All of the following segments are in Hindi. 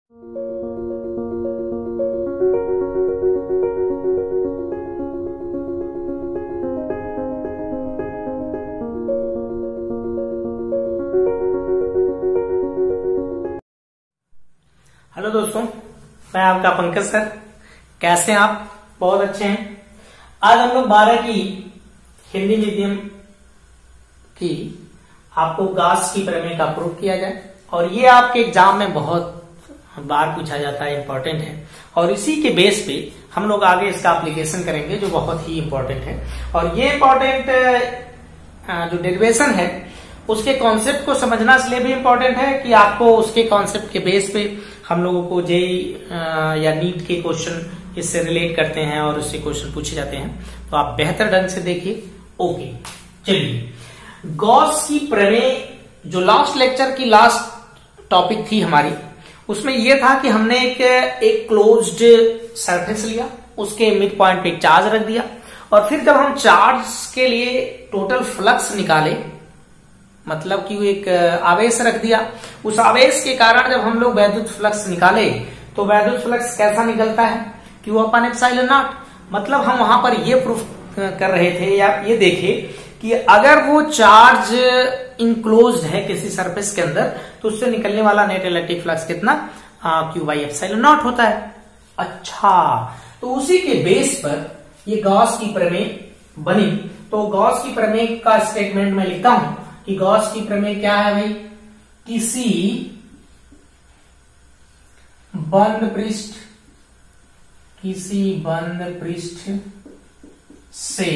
हेलो दोस्तों, मैं आपका पंकज सर। कैसे हैं आप? बहुत अच्छे हैं। आज हम लोग 12 की हिंदी मीडियम की आपको गॉस की प्रमेय का प्रूफ किया जाए, और ये आपके एग्जाम में बहुत बार पूछा जाता है, इंपॉर्टेंट है। और इसी के बेस पे हम लोग आगे इसका एप्लीकेशन करेंगे, जो बहुत ही इंपॉर्टेंट है। और ये इंपॉर्टेंट जो डेरिवेशन है उसके कॉन्सेप्ट को समझना इसलिए भी इम्पोर्टेंट है कि आपको उसके कॉन्सेप्ट के बेस पे हम लोगों को जेई या नीट के क्वेश्चन इससे रिलेट करते हैं और उससे क्वेश्चन पूछे जाते हैं, तो आप बेहतर ढंग से देखिए। ओके, चलिए, गॉस की प्रमेय जो लास्ट लेक्चर की लास्ट टॉपिक थी हमारी, उसमें यह था कि हमने एक क्लोज्ड सरफेस लिया, उसके मिड पॉइंट पे एक चार्ज रख दिया, और फिर जब हम चार्ज के लिए टोटल फ्लक्स निकाले, मतलब कि एक आवेश रख दिया, उस आवेश के कारण जब हम लोग वैद्युत फ्लक्स निकाले तो वैद्युत फ्लक्स कैसा निकलता है, Q अपन एप्सिलॉन नॉट। मतलब हम वहां पर ये प्रूफ कर रहे थे या ये देखे कि अगर वो चार्ज इनक्लोज्ड है किसी सरफेस के अंदर, तो उससे निकलने वाला नेट इलेक्ट्रिक फ्लक्स कितना, Q बाई एप्सिलॉन नॉट होता है। अच्छा, तो उसी के बेस पर ये गॉस की प्रमेय बनी। तो गॉस की प्रमेय का स्टेटमेंट मैं लिखता हूं कि गॉस की प्रमेय क्या है भाई, किसी बंद पृष्ठ से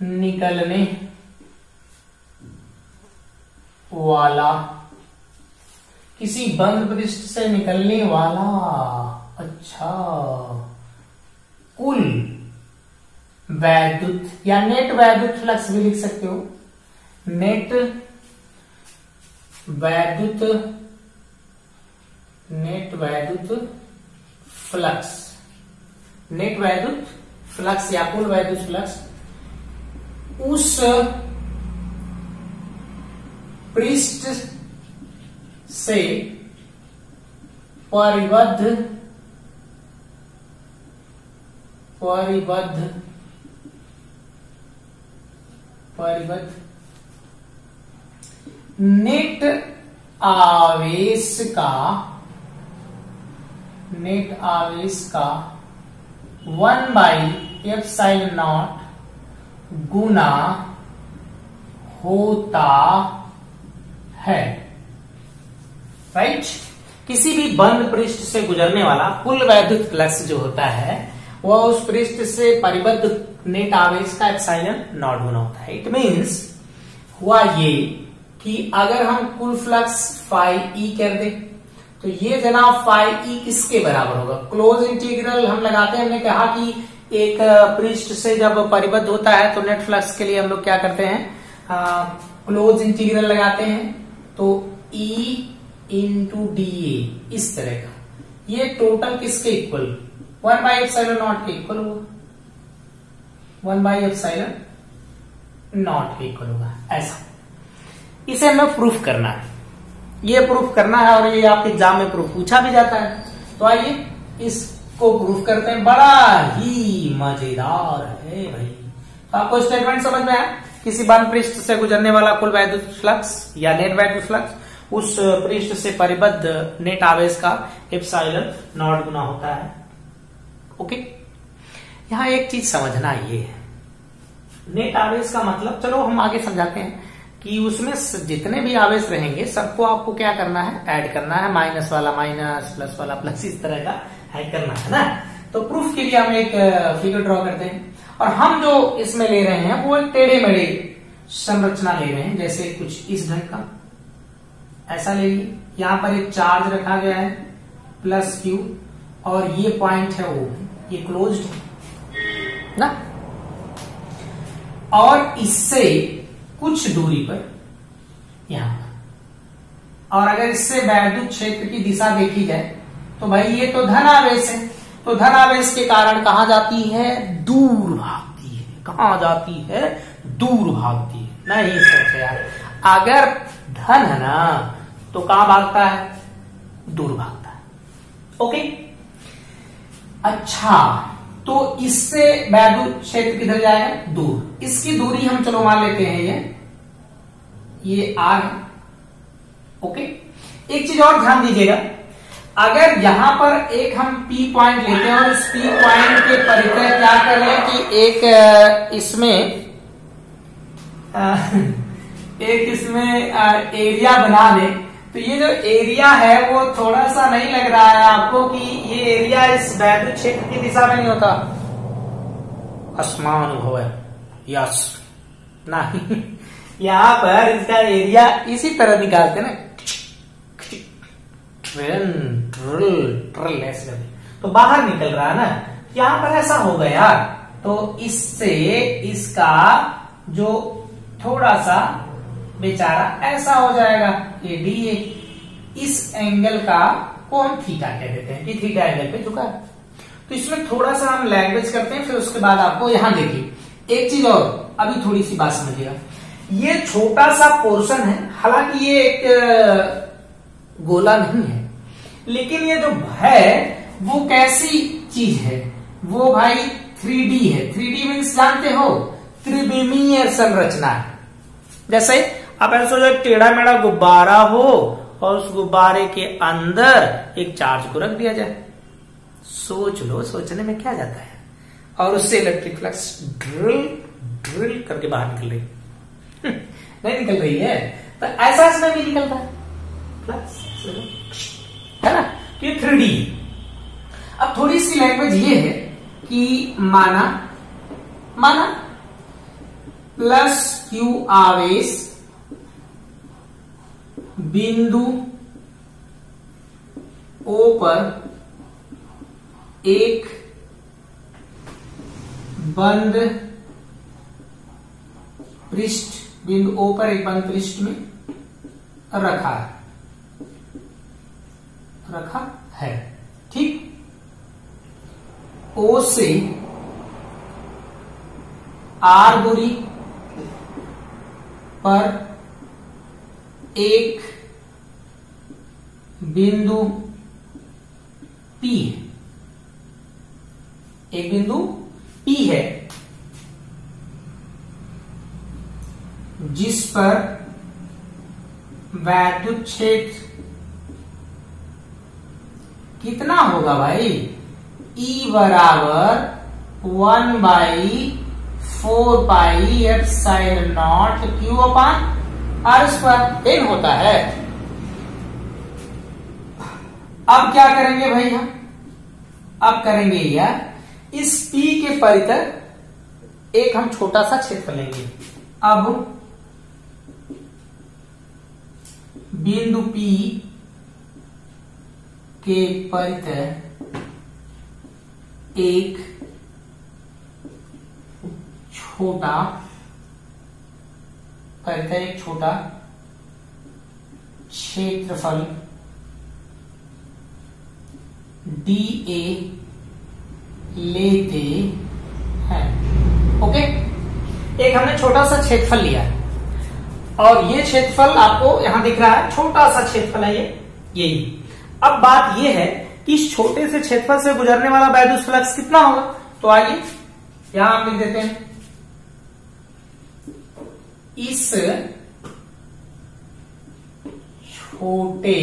निकलने वाला, किसी बंद पृष्ठ से निकलने वाला, अच्छा, कुल वैद्युत या नेट वैद्युत फ्लक्स भी लिख सकते हो, नेट वैद्युत फ्लक्स या कुल वैद्युत फ्लक्स उस पृष्ठ से परिबद्ध नेट आवेश का 1 बाई एप्सिलॉन नॉट गुना होता है। राइट, किसी भी बंद पृष्ठ से गुजरने वाला कुल वैद्युत फ्लक्स जो होता है वह उस पृष्ठ से परिबद्ध नेट आवेश का एप्सिलॉन नॉट गुना होता है। इट मीन्स हुआ ये कि अगर हम कुल फ्लक्स फाई ई कर दे, तो ये जनाब फाई ई किसके बराबर होगा, क्लोज इंटीग्रल हम लगाते हैं। हमने कहा कि एक पृष्ठ से जब परिबद्ध होता है तो नेट फ्लक्स के लिए हम लोग क्या करते हैं, क्लोज इंटीग्रल लगाते हैं। तो E इंटू डी ए, इस तरह का, ये टोटल किसके इक्वल, 1 बाई एप्सिलॉन नॉट के इक्वल होगा, 1 बाई एप्सिलॉन नॉट के इक्वल होगा। ऐसा इसे हमें प्रूफ करना है, ये प्रूफ करना है, और ये आपके एग्जाम में प्रूफ पूछा भी जाता है। तो आइए इसको प्रूफ करते हैं। बड़ा ही मजेदार है भाई। तो आपको स्टेटमेंट समझ में आया, किसी बंद पृष्ठ से गुजरने वाला कुल वैद्युत फ्लक्स या नेट वैद्युत फ्लक्स उस पृष्ठ से परिबद्ध नेट आवेश का एप्सिलॉन नॉट गुना होता है। ओके, यहां एक चीज समझना ये है, नेट आवेश का मतलब, चलो हम आगे समझाते हैं कि उसमें जितने भी आवेश रहेंगे सबको आपको क्या करना है, ऐड करना है, माइनस वाला माइनस, प्लस वाला प्लस, इस तरह का ऐड करना है ना। तो प्रूफ के लिए हम एक फिगर ड्रॉ करते हैं, और हम जो इसमें ले रहे हैं वो एक टेढ़े मेढ़े संरचना ले रहे हैं, जैसे कुछ इस ढंग का, ऐसा ले लीजिए। यहां पर एक चार्ज रखा गया है प्लस Q, और ये पॉइंट है O, ये क्लोज्ड है ना, और इससे कुछ दूरी पर यहां पर, और अगर इससे वैद्युत क्षेत्र की दिशा देखी जाए तो भाई ये तो धन आवेश है, तो धन आवेश के कारण कहां जाती है, दूर भागती है। कहां जाती है, दूर भागती है। नहीं सच यार, अगर धन है ना, तो कहां भागता है, दूर भागता है। ओके, अच्छा, तो इससे वैद्युत क्षेत्र किधर जाएगा, दूर। इसकी दूरी हम चलो मान लेते हैं ये आर है। ओके, एक चीज और ध्यान दीजिएगा, अगर यहां पर एक हम P पॉइंट लेते हैं और इस P पॉइंट के परितः क्या कर लें कि एक इसमें एरिया बना दें, तो ये जो एरिया है वो थोड़ा सा नहीं लग रहा है आपको कि ये एरिया इस वैद्युत क्षेत्र की दिशा में नहीं होता, असमानुभव है, यस नहीं, यहां पर इसका एरिया इसी तरह निकालते ना, ट्रिल ऐसे, तो बाहर निकल रहा है ना, यहां पर ऐसा हो गया, तो इससे इसका जो थोड़ा सा बेचारा ऐसा हो जाएगा, ये डी, इस एंगल का को हम थीटा कह देते हैं कि थीटा एंगल पे झुका है। तो इसमें थोड़ा सा हम लैंग्वेज करते हैं, फिर उसके बाद आपको यहां देखिए एक चीज और, अभी थोड़ी सी बात समझिएगा, ये छोटा सा पोर्शन है, हालांकि ये एक गोला नहीं है, लेकिन ये जो है वो कैसी चीज है, वो भाई 3D है। 3D मीन्स जानते हो, त्रिविमीय संरचना है। जैसे आप ऐसा सोचो टेढ़ा मेढ़ा गुब्बारा हो और उस गुब्बारे के अंदर एक चार्ज को रख दिया जाए, सोच लो, सोचने में क्या जाता है, और उससे इलेक्ट्रिक फ्लक्स ड्रिल करके बाहर निकल रही नहीं निकल रही है, तो ऐसा इसमें भी निकलता है फ्लक्स, है ना, ये 3D। अब थोड़ी सी लैंग्वेज ये है कि माना प्लस Q आवेश बिंदु O पर एक बंद पृष्ठ, बिंदु O पर एक बंद पृष्ठ में रखा है, ठीक। O से R दूरी पर एक बिंदु P है, एक बिंदु P है जिस पर वैद्युत क्षेत्र कितना होगा भाई, E बराबर 1/4πε0 Q/r² n होता है। अब क्या करेंगे भाई हम, अब करेंगे यार, इस P के परितः एक हम छोटा सा क्षेत्र लेंगे। अब बिंदु P के परितः एक छोटा क्षेत्रफल dA लेते हैं। ओके, एक हमने छोटा सा क्षेत्रफल लिया है और ये क्षेत्रफल आपको यहां दिख रहा है, छोटा सा क्षेत्रफल है यही। अब बात ये है कि इस छोटे से क्षेत्रफल से गुजरने वाला वैद्युत फ्लक्स कितना होगा, तो आइए यहां हम लिख देते हैं, इस छोटे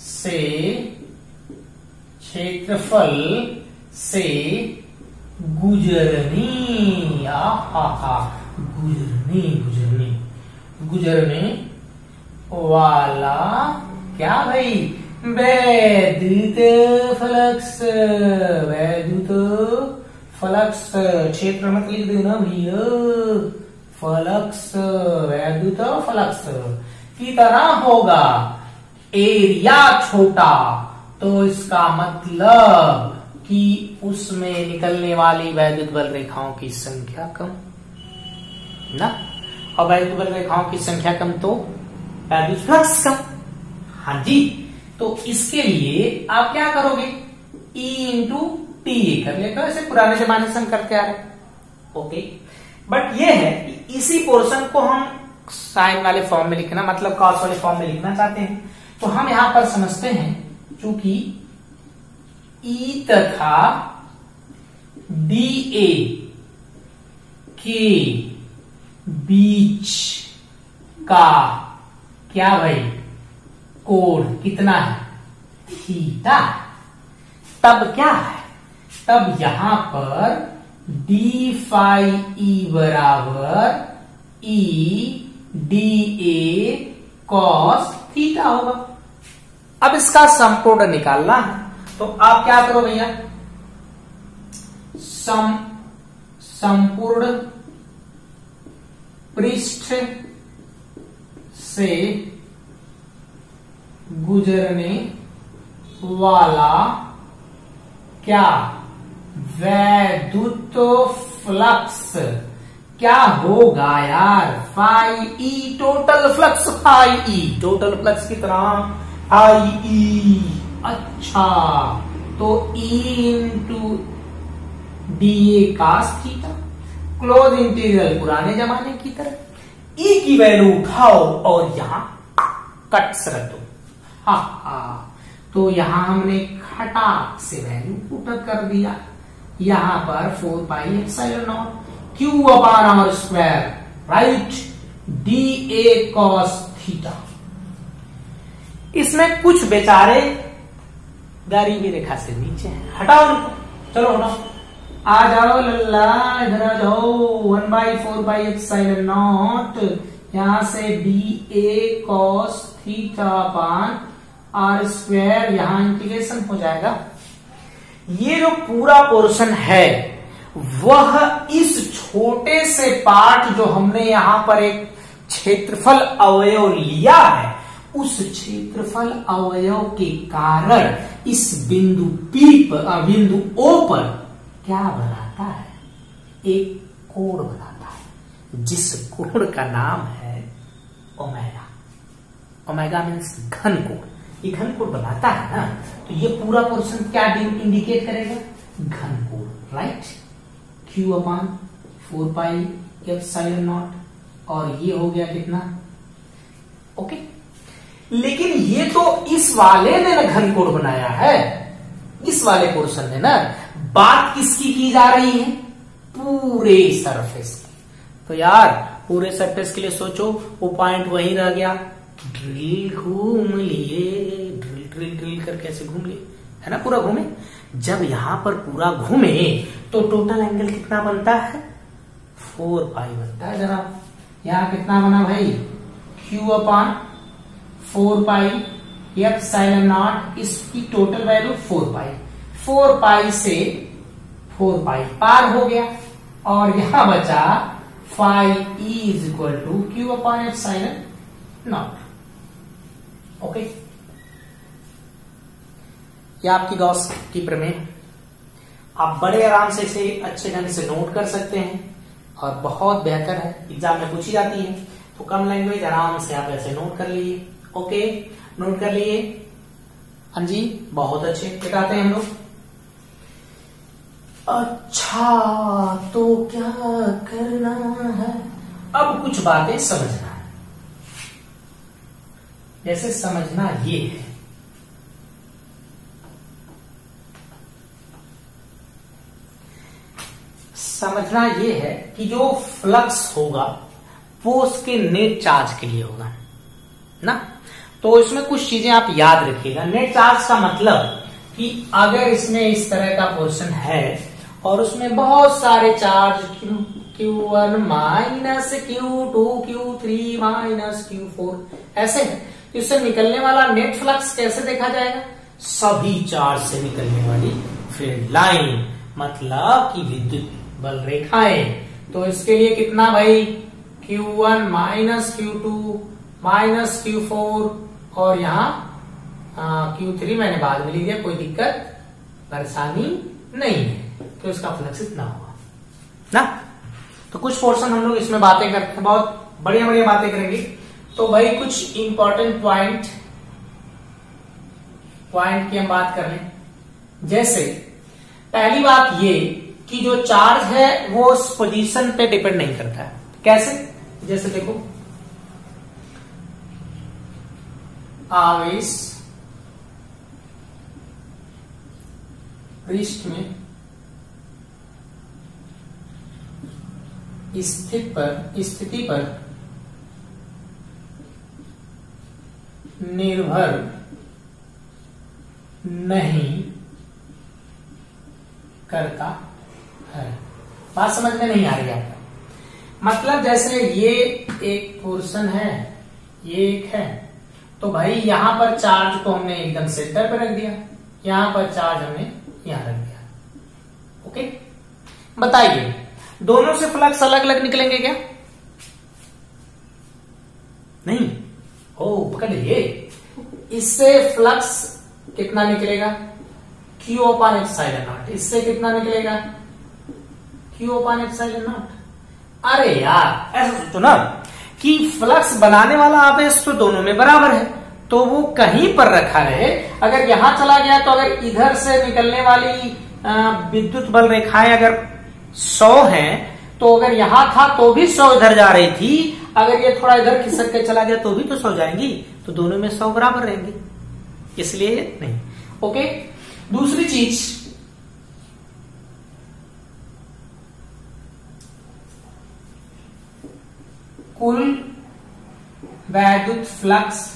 से क्षेत्रफल से गुजरने वाला क्या भाई, वैद्युत फ्लक्स, क्षेत्र मत लिख देना भैया, फ्लक्स, वैद्युत फ्लक्स की तरह होगा। एरिया छोटा तो इसका मतलब कि उसमें निकलने वाली वैद्युत बल रेखाओं की संख्या कम ना, और वैद्युत बल रेखाओं की संख्या कम तो वैद्युत फ्लक्स कम। हाँ जी, तो इसके लिए आप क्या करोगे, E/TA कर लेते हो, ऐसे पुराने जमाने से हम करते आ रहे। ओके, बट ये है कि इसी पोर्शन को हम साइन वाले फॉर्म में लिखना, मतलब कॉस वाले फॉर्म में लिखना चाहते हैं, तो हम यहां पर समझते हैं चूंकि ई तथा DA के बीच का क्या भाई कोण कितना है, थीटा। तब क्या है, तब यहां पर डी फाई ई बराबर DA cos थीटा होगा। अब इसका समकोण निकालना है, तो आप क्या करो भैया, संपूर्ण पृष्ठ से गुजरने वाला क्या वैद्युत फ्लक्स क्या होगा यार, phi E total flux, phi E total flux कितना, फाई ई। अच्छा, तो E into DA cos theta, close integral पुराने जमाने की तरह, E की वैल्यू उठाओ और यहां कट रख दो। तो यहां हमने खटाक से वैल्यू पुट कर दिया, यहां पर 4 pi epsilon naught Q upon R square, right, DA cos theta. इसमें कुछ बेचारे गरीबी रेखा से नीचे हैं, हटाओ उनको, चलो हटाओ, आ जाओ लल्ला, इधर आ जाओ, 1/4 पाई एप्सिलॉन नॉट, यहां से DA cos theta upon R square, यहां इंटीग्रेशन हो जाएगा। ये जो पूरा पोर्शन है वह इस छोटे से पार्ट जो हमने यहां पर एक क्षेत्रफल अवयव लिया है, उस क्षेत्रफल अवयव के कारण इस बिंदु P पर, बिंदु O पर क्या बनाता है, एक कोण बनाता है, जिस कोण का नाम है ओमेगा। ओमेगा मीन्स घन कोण, ये घन कोण बनाता है ना, तो ये पूरा पोर्शन क्या इंडिकेट करेगा, घन कोण, right. Q upon 4 pi epsilon not, और ये हो गया कितना, ओके। लेकिन ये तो इस वाले ने ना घन कोण बनाया है, इस वाले पोर्शन ने ना, बात किसकी की जा रही है, पूरे सरफेस की। तो यार पूरे सरफेस के लिए सोचो, वो पॉइंट वहीं रह गया, ड्रिल घूम लिए, ड्रिल ड्रिल करके ऐसे घूम लिए, है ना, पूरा घूमे। जब यहां पर पूरा घूमे तो टोटल एंगल कितना बनता है, 4 पाई बनता है। जरा यहां कितना बना भाई, Q upon 4 pi epsilon naught, इसकी टोटल वैल्यू 4 पाई, 4 पाई से 4 पाई पार हो गया, और यहां बचा phi E is equal to Q upon epsilon naught, okay. यह आपकी गॉस की प्रमेय, आप बड़े आराम से इसे अच्छे ढंग से नोट कर सकते हैं, और बहुत बेहतर है, एग्जाम में पूछी जाती है, तो कम लैंग्वेज आराम से आप ऐसे नोट कर लीजिए, ओके, नोट कर लिए। हाँ जी, बहुत अच्छे बताते हैं हम लोग। अच्छा, तो क्या करना है, अब कुछ बातें समझना है। जैसे समझना ये है, समझना ये है कि जो फ्लक्स होगा वो उसके नेट चार्ज के लिए होगा ना, तो इसमें कुछ चीजें आप याद रखिएगा। नेट चार्ज का मतलब कि अगर इसमें इस तरह का पोर्शन है और उसमें बहुत सारे charge Q1 minus Q2 Q3 minus Q4 ऐसे है, तो इससे निकलने वाला नेट फ्लक्स कैसे देखा जाएगा, सभी चार्ज से निकलने वाली फील्ड लाइन, मतलब कि विद्युत बल रेखाएं। तो इसके लिए कितना भाई, Q1 minus Q2 minus Q4, और यहाँ Q3 मैंने बाद में लिख दिया, कोई दिक्कत परेशानी नहीं है, तो इसका फ्लक्स इतना होगा ना। तो कुछ पोर्शन हम लोग इसमें बातें करते हैं, बहुत बढ़िया बढ़िया बातें करेंगे। तो भाई कुछ इंपॉर्टेंट पॉइंट की हम बात कर लें। जैसे पहली बात ये कि जो चार्ज है वो उस पोजीशन पे डिपेंड नहीं करता है। कैसे, जैसे देखो आवेश पृष्ठ में स्थिति पर निर्भर नहीं करता है। बात समझ में नहीं आ रही है? मतलब जैसे ये एक पोर्शन है, ये एक है, तो भाई यहां पर चार्ज को हमने एकदम सेंटर पे रख दिया, यहां पर चार्ज हमने यहां रख दिया। ओके, बताइए दोनों से फ्लक्स अलग अलग निकलेंगे क्या? नहीं। ओ पकड़िए, इससे फ्लक्स कितना निकलेगा? Q upon epsilon not. इससे कितना निकलेगा? Q upon epsilon not. अरे यार ऐसा सोचो ना कि फ्लक्स बनाने वाला आवेश तो दोनों में बराबर है, तो वो कहीं पर रखा रहे। अगर यहां चला गया तो अगर इधर से निकलने वाली विद्युत बल रेखाएं अगर 100 हैं, तो अगर यहां था तो भी 100 इधर जा रही थी, अगर ये थोड़ा इधर खिसक के चला गया तो भी तो 100 जाएंगी, तो दोनों में 100 बराबर रहेंगे, इसलिए नहीं। ओके, दूसरी चीज, कुल वैद्युत फ्लक्स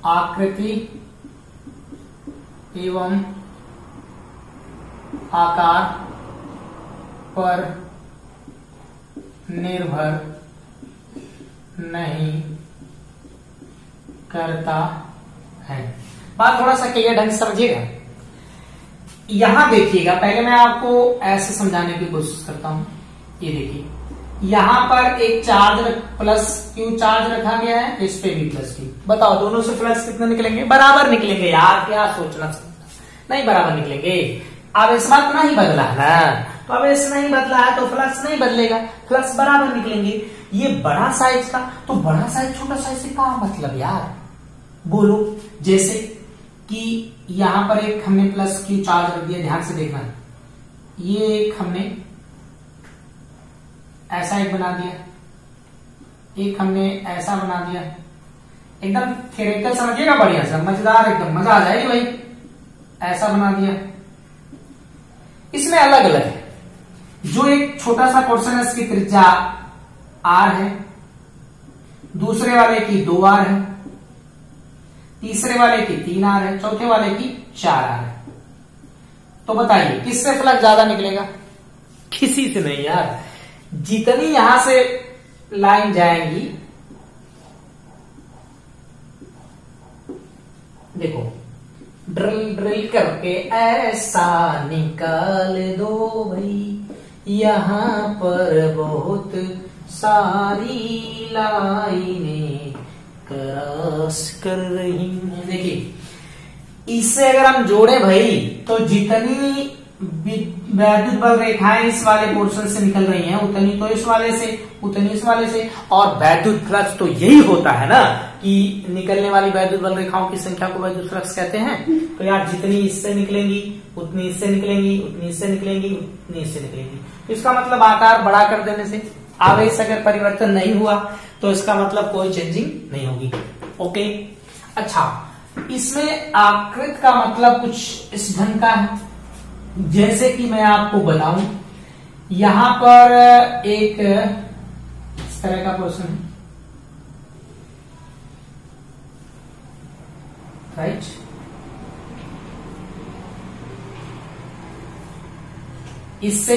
आकृति एवं आकार पर निर्भर नहीं करता है। बात थोड़ा सा क्लियर ढंग से समझिएगा। यहां देखिएगा, पहले मैं आपको ऐसे समझाने की कोशिश करता हूं। ये देखिए, यहां पर एक चार्ज प्लस क्यू चार्ज रखा गया है, इस पे भी प्लस क्यू। बताओ दोनों से फ्लक्स कितने निकलेंगे? बराबर निकलेंगे यार, क्या सोचना नहीं, बराबर निकलेंगे। आवेश मात्रा नहीं बदला है ना, तो आवेश नहीं बदला है तो फ्लक्स नहीं बदलेगा, फ्लक्स बराबर निकलेंगे। ये बड़ा साइज का, तो बड़ा साइज छोटा साइज से क्या मतलब यार, बोलो। जैसे कि यहां पर एक हमने प्लस क्यू चार्ज रख दिया, ध्यान से देखना, ये एक हमने ऐसा एक बना दिया, एक हमने ऐसा बना दिया, एकदम थियोरेटिकल समझिएगा, बढ़िया सा मजेदार, एकदम मजा आ जाएगी भाई। ऐसा बना दिया, इसमें अलग अलग है। जो एक छोटा सा पोर्शन है इसकी त्रिज्या R है, दूसरे वाले की 2R है, तीसरे वाले की 3R है, चौथे वाले की 4R है। तो बताइए किससे फ्लक्स ज्यादा निकलेगा? किसी से नहीं यार। जितनी यहां से लाइन जाएंगी, देखो ड्रिल ड्रिल करके ऐसा निकाल दो भाई, यहाँ पर बहुत सारी लाइनें क्रॉस कर रही हैं। देखिए, इससे अगर हम जोड़े भाई, तो जितनी वैद्युत बल रेखाएं इस वाले पोर्शन से निकल रही हैं, उतनी तो इस वाले से, उतनी इस वाले से। और वैद्युत फ्लक्स तो यही होता है ना कि निकलने वाली वैद्युत बल रेखाओं की संख्या को वैद्युत फ्लक्स कहते हैं। तो यार जितनी इससे निकलेंगी, उतनी इससे निकलेंगी, उतनी इससे निकलेंगी, उतनी इससे निकलेंगी। तो इसका मतलब आकार बड़ा कर देने से आवेश अगर परिवर्तन नहीं हुआ तो इसका मतलब कोई चेंजिंग नहीं होगी। ओके, अच्छा, इसमें आकृत का मतलब कुछ इस ढंग का है, जैसे कि मैं आपको बताऊं, यहां पर एक इस तरह का पोर्शन है, राइट। इससे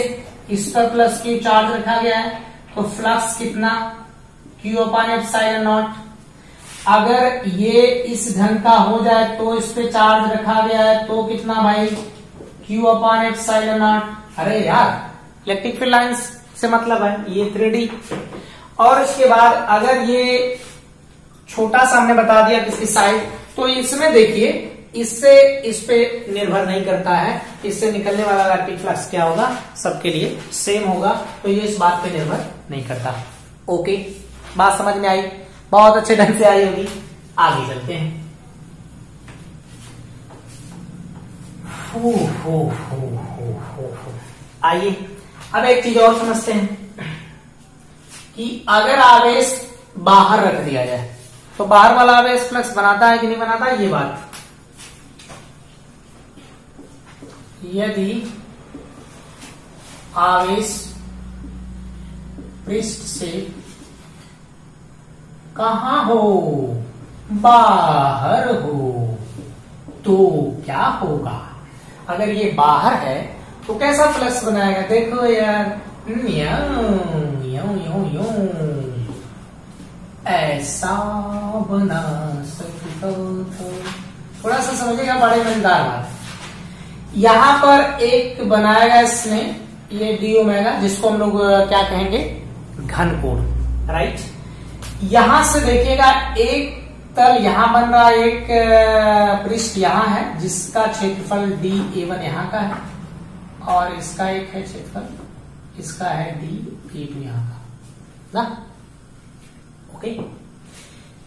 इस पर प्लस क्यू चार्ज रखा गया है, तो फ्लक्स कितना? Q upon epsilon not. अगर ये इस ढंग का हो जाए तो इस पे चार्ज रखा गया है, तो कितना भाई? Q upon epsilon not. अरे यार, इलेक्ट्रिक फील्ड लाइंस से मतलब है ये 3D। और इसके बाद अगर ये छोटा सा हमने बता दिया किसकी साइज, तो इसमें देखिए, इससे इस पे निर्भर नहीं करता है, इससे निकलने वाला इलेक्ट्रिक फ्लक्स क्या होगा? सबके लिए सेम होगा, तो ये इस बात पे निर्भर नहीं करता। ओके, बात समझ में आई? बहुत अच्छे ढंग से आई होगी। आगे चलते हैं। आइए अब एक चीज और समझते हैं कि अगर आवेश बाहर रख दिया जाए तो बाहर वाला आवेश फ्लक्स बनाता है कि नहीं बनाता, ये बात। यदि आवेश पृष्ठ से कहां हो, बाहर हो, तो क्या होगा? अगर ये बाहर है तो कैसा फ्लक्स बनाएगा? देखो यार, ऐसा बना सकता था। थोड़ा सा समझिएगा, बड़े मजेदार बात। यहां पर एक बनाएगा इसने ये डी ओमेगा, जिसको हम लोग क्या कहेंगे, घन कोण, राइट। यहां से देखिएगा एक तल यहां बन रहा है, एक पृष्ठ यहां है जिसका क्षेत्रफल dA1 यहां का है, और इसका एक है क्षेत्रफल, इसका है dA2 यहां का ना, ओके।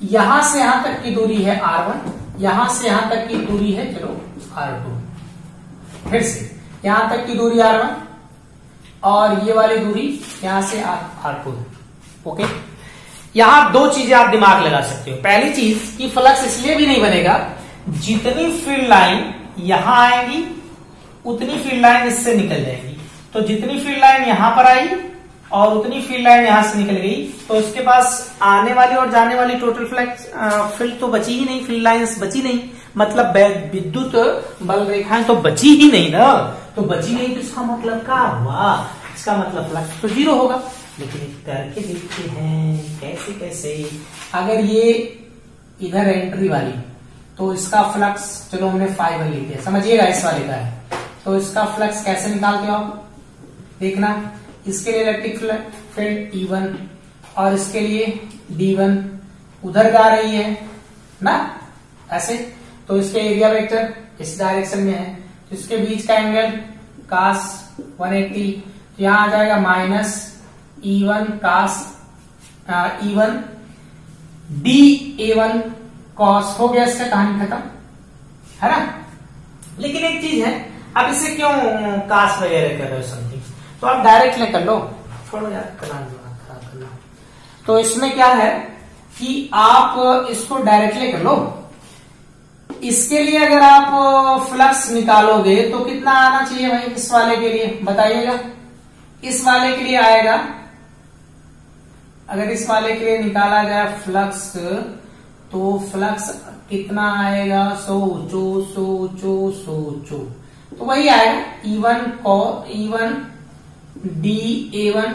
यहां से यहां तक की दूरी है R1, यहां से यहां तक की दूरी है चलो R2, फिर से यहां तक की दूरी R1 और ये वाली दूरी यहां से R2, ओके। यहां दो चीजें आप दिमाग लगा सकते हो। पहली चीज कि फ्लक्स इसलिए भी नहीं बनेगा, जितनी फील्ड लाइन यहां आएंगी उतनी फील्ड लाइन इससे निकल जाएगी। तो जितनी फील्ड लाइन यहां पर आई और उतनी फील्ड लाइन यहां से निकल गई, तो उसके पास आने वाली और जाने वाली टोटल फ्लक्स फील्ड तो बची ही नहीं, फील्ड लाइंस बची नहीं, मतलब विद्युत बल रेखाएं तो बची ही नहीं ना। तो बची नहीं तो इसका मतलब क्या हुआ? इसका मतलब फ्लक्स तो जीरो होगा। लेकिन करके देखते हैं कैसे कैसे। अगर ये इधर एंट्री वाली, तो इसका फ्लक्स चलो हमने 5 लिख दिया, समझिएगा इस वाले का है, तो इसका फ्लक्स कैसे निकालते हो आप? देखना, इसके लिए इलेक्ट्रिक फील्ड E1 और इसके लिए D1 उधर जा रही है ना, ऐसे। तो इसके एरिया वेक्टर इस डायरेक्शन में है, तो इसके बीच का एंगल cos 180, तो यहां आ जाएगा minus E1 cos E1 dA1 cos, हो गया, इसका कहानी खत्म, है ना। लेकिन एक चीज है, अब इसे क्यों कास वगैरह कर रहे हो समथिंग, तो आप डायरेक्ट ले कर लो, छोड़ो यार खराब करना। तो इसमें क्या है कि आप इसको डायरेक्टली कर लो। इसके लिए अगर आप फ्लक्स निकालोगे तो कितना आना चाहिए भाई इस वाले के लिए, बताइएगा। इस वाले के लिए आएगा, अगर इस वाले के लिए निकाला जाए फ्लक्स, तो फ्लक्स कितना आएगा? सोचो, तो वही आएगा E1 dA1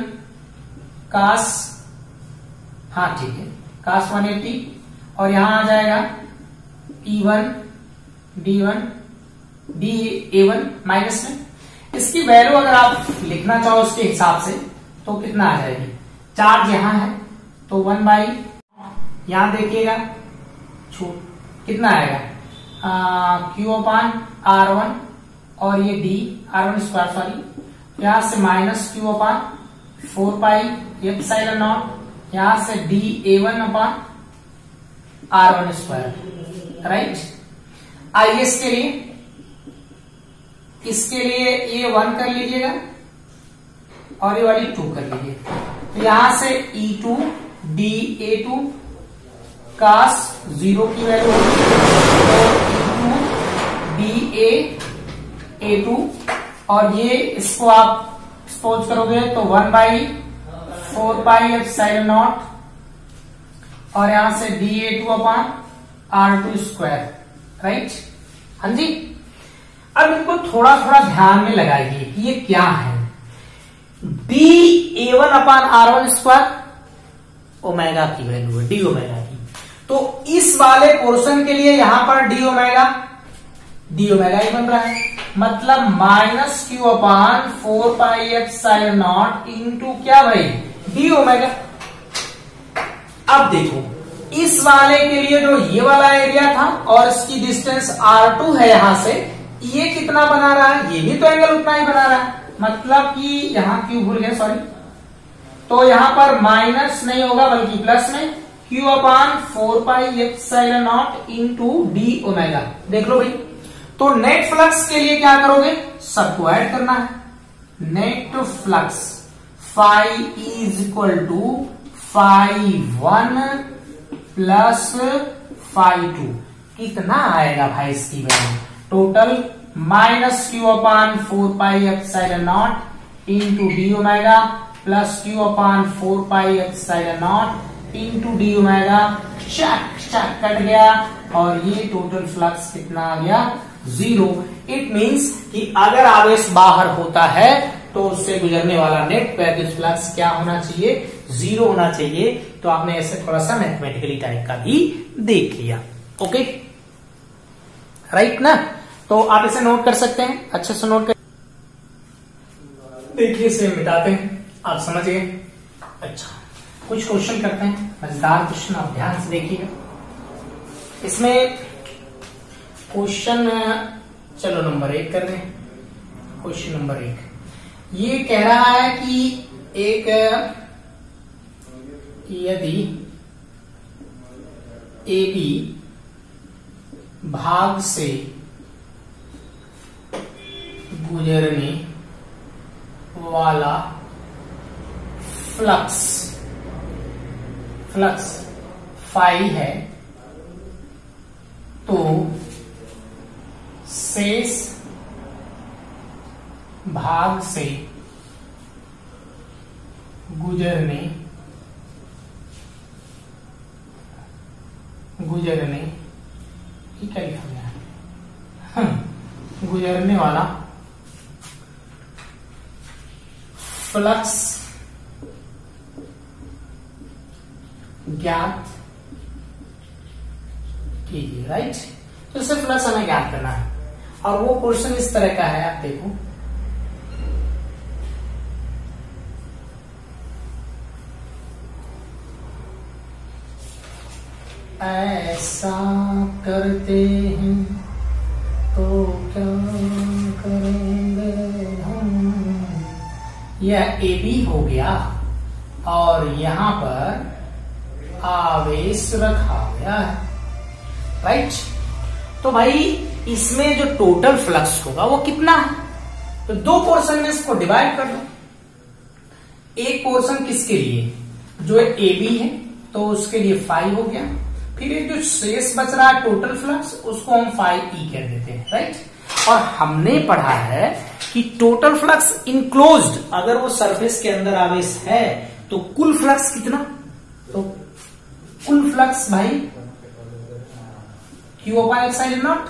cos, हाँ ठीक है, cos 180, और यहां आ जाएगा E1 dA1 माइनस में। इसकी वैल्यू अगर आप लिखना चाहो इसके हिसाब से तो कितना आ जाएगी? चार्ज यहां है तो 1/, यहां देखिएगा कितना आएगा, Q/R1 और ये D R1 स्क्वायर, सॉरी, यहां से माइनस Q/4πε0, यहां से dA1/R1 स्क्वायर, राइट। आइए इसके लिए ये 1 कर लीजिएगा और ये वाली 2 कर लीजिए, तो यहां से E2 dA2 cos 0 की वैल्यू होगी, तो E2 dA2, और ये इसको आप सपोज करोगे तो 1/4πε0, और यहां से dA2/R2 स्क्वायर, राइट। हाँ जी, अब इनको थोड़ा थोड़ा ध्यान में लगाइए कि ये क्या है। dA1/R1 स्क्वायर ओमेगा की वैल्यू है, डी ओमेगा की। तो इस वाले पोर्शन के लिए यहां पर डी ओमेगा ही बन रहा है, मतलब -Q/4πε0 इंटू क्या भाई, डी ओमेगा। अब देखो, इस वाले के लिए जो ये वाला एरिया था और इसकी डिस्टेंस R2 है यहां से, ये कितना बना रहा है? ये भी तो एंगल उतना ही बना रहा है, मतलब कि यहां क्यू भूल गए, सॉरी, तो यहां पर माइनस नहीं होगा बल्कि प्लस में Q/4πε0 इंटू डी ओमेगा। देख लो भाई, तो नेट फ्लक्स के लिए क्या करोगे, सबको ऐड करना है। Net flux phi is equal to φ1 plus φ2, कितना आएगा भाई इसकी value, total minus Q upon 4 pi epsilon naught into d omega plus Q upon 4 pi epsilon naught into d omega, चक चक कट गया और ये टोटल फ्लक्स कितना आ गया, 0। इट मींस कि अगर आवेश बाहर होता है तो उससे गुजरने वाला नेट वैद्युत फ्लक्स क्या होना चाहिए, 0 होना चाहिए। तो आपने ऐसे थोड़ा सा मैथमेटिकली टाइप का भी देख लिया। ओके राइट ना, तो आप इसे नोट कर सकते हैं, अच्छे से नोट कर, देखिए इसे मिटाते हैं, आप समझ गए। अच्छा, कुछ क्वेश्चन करते हैं, मजेदार क्वेश्चन, आप ध्यान से देखिएगा। इसमें क्वेश्चन चलो नंबर 1 कर दें। क्वेश्चन नंबर 1 ये कह रहा है कि यदि AB भाग से गुजरने वाला फ्लक्स फाई है तो शेष भाग से गुजरने क्या लिखा गया है, गुजरने वाला फ्लक्स ज्ञात कीजिए। राइट, तो इससे फ्लक्स हमें ज्ञात करना है और वो क्वेश्चन इस तरह का है, आप देखो ऐसा करते हैं तो क्या करेंगे हम। यह AB हो गया और यहां पर आवेश रखा गया है। राइट, तो भाई इसमें जो टोटल फ्लक्स होगा वो कितना है, तो 2 पोर्शन में इसको डिवाइड कर दो। एक पोर्शन किसके लिए, जो AB है तो उसके लिए फाई हो गया, फिर एक जो शेष बच रहा है टोटल फ्लक्स उसको हम फाई ई कह देते हैं। राइट, और हमने पढ़ा है कि टोटल फ्लक्स इनक्लोज्ड, अगर वो सरफेस के अंदर आवेश है तो कुल फ्लक्स कितना, तो कुल फ्लक्स भाई क्यू अपान एप्सिलॉन नॉट।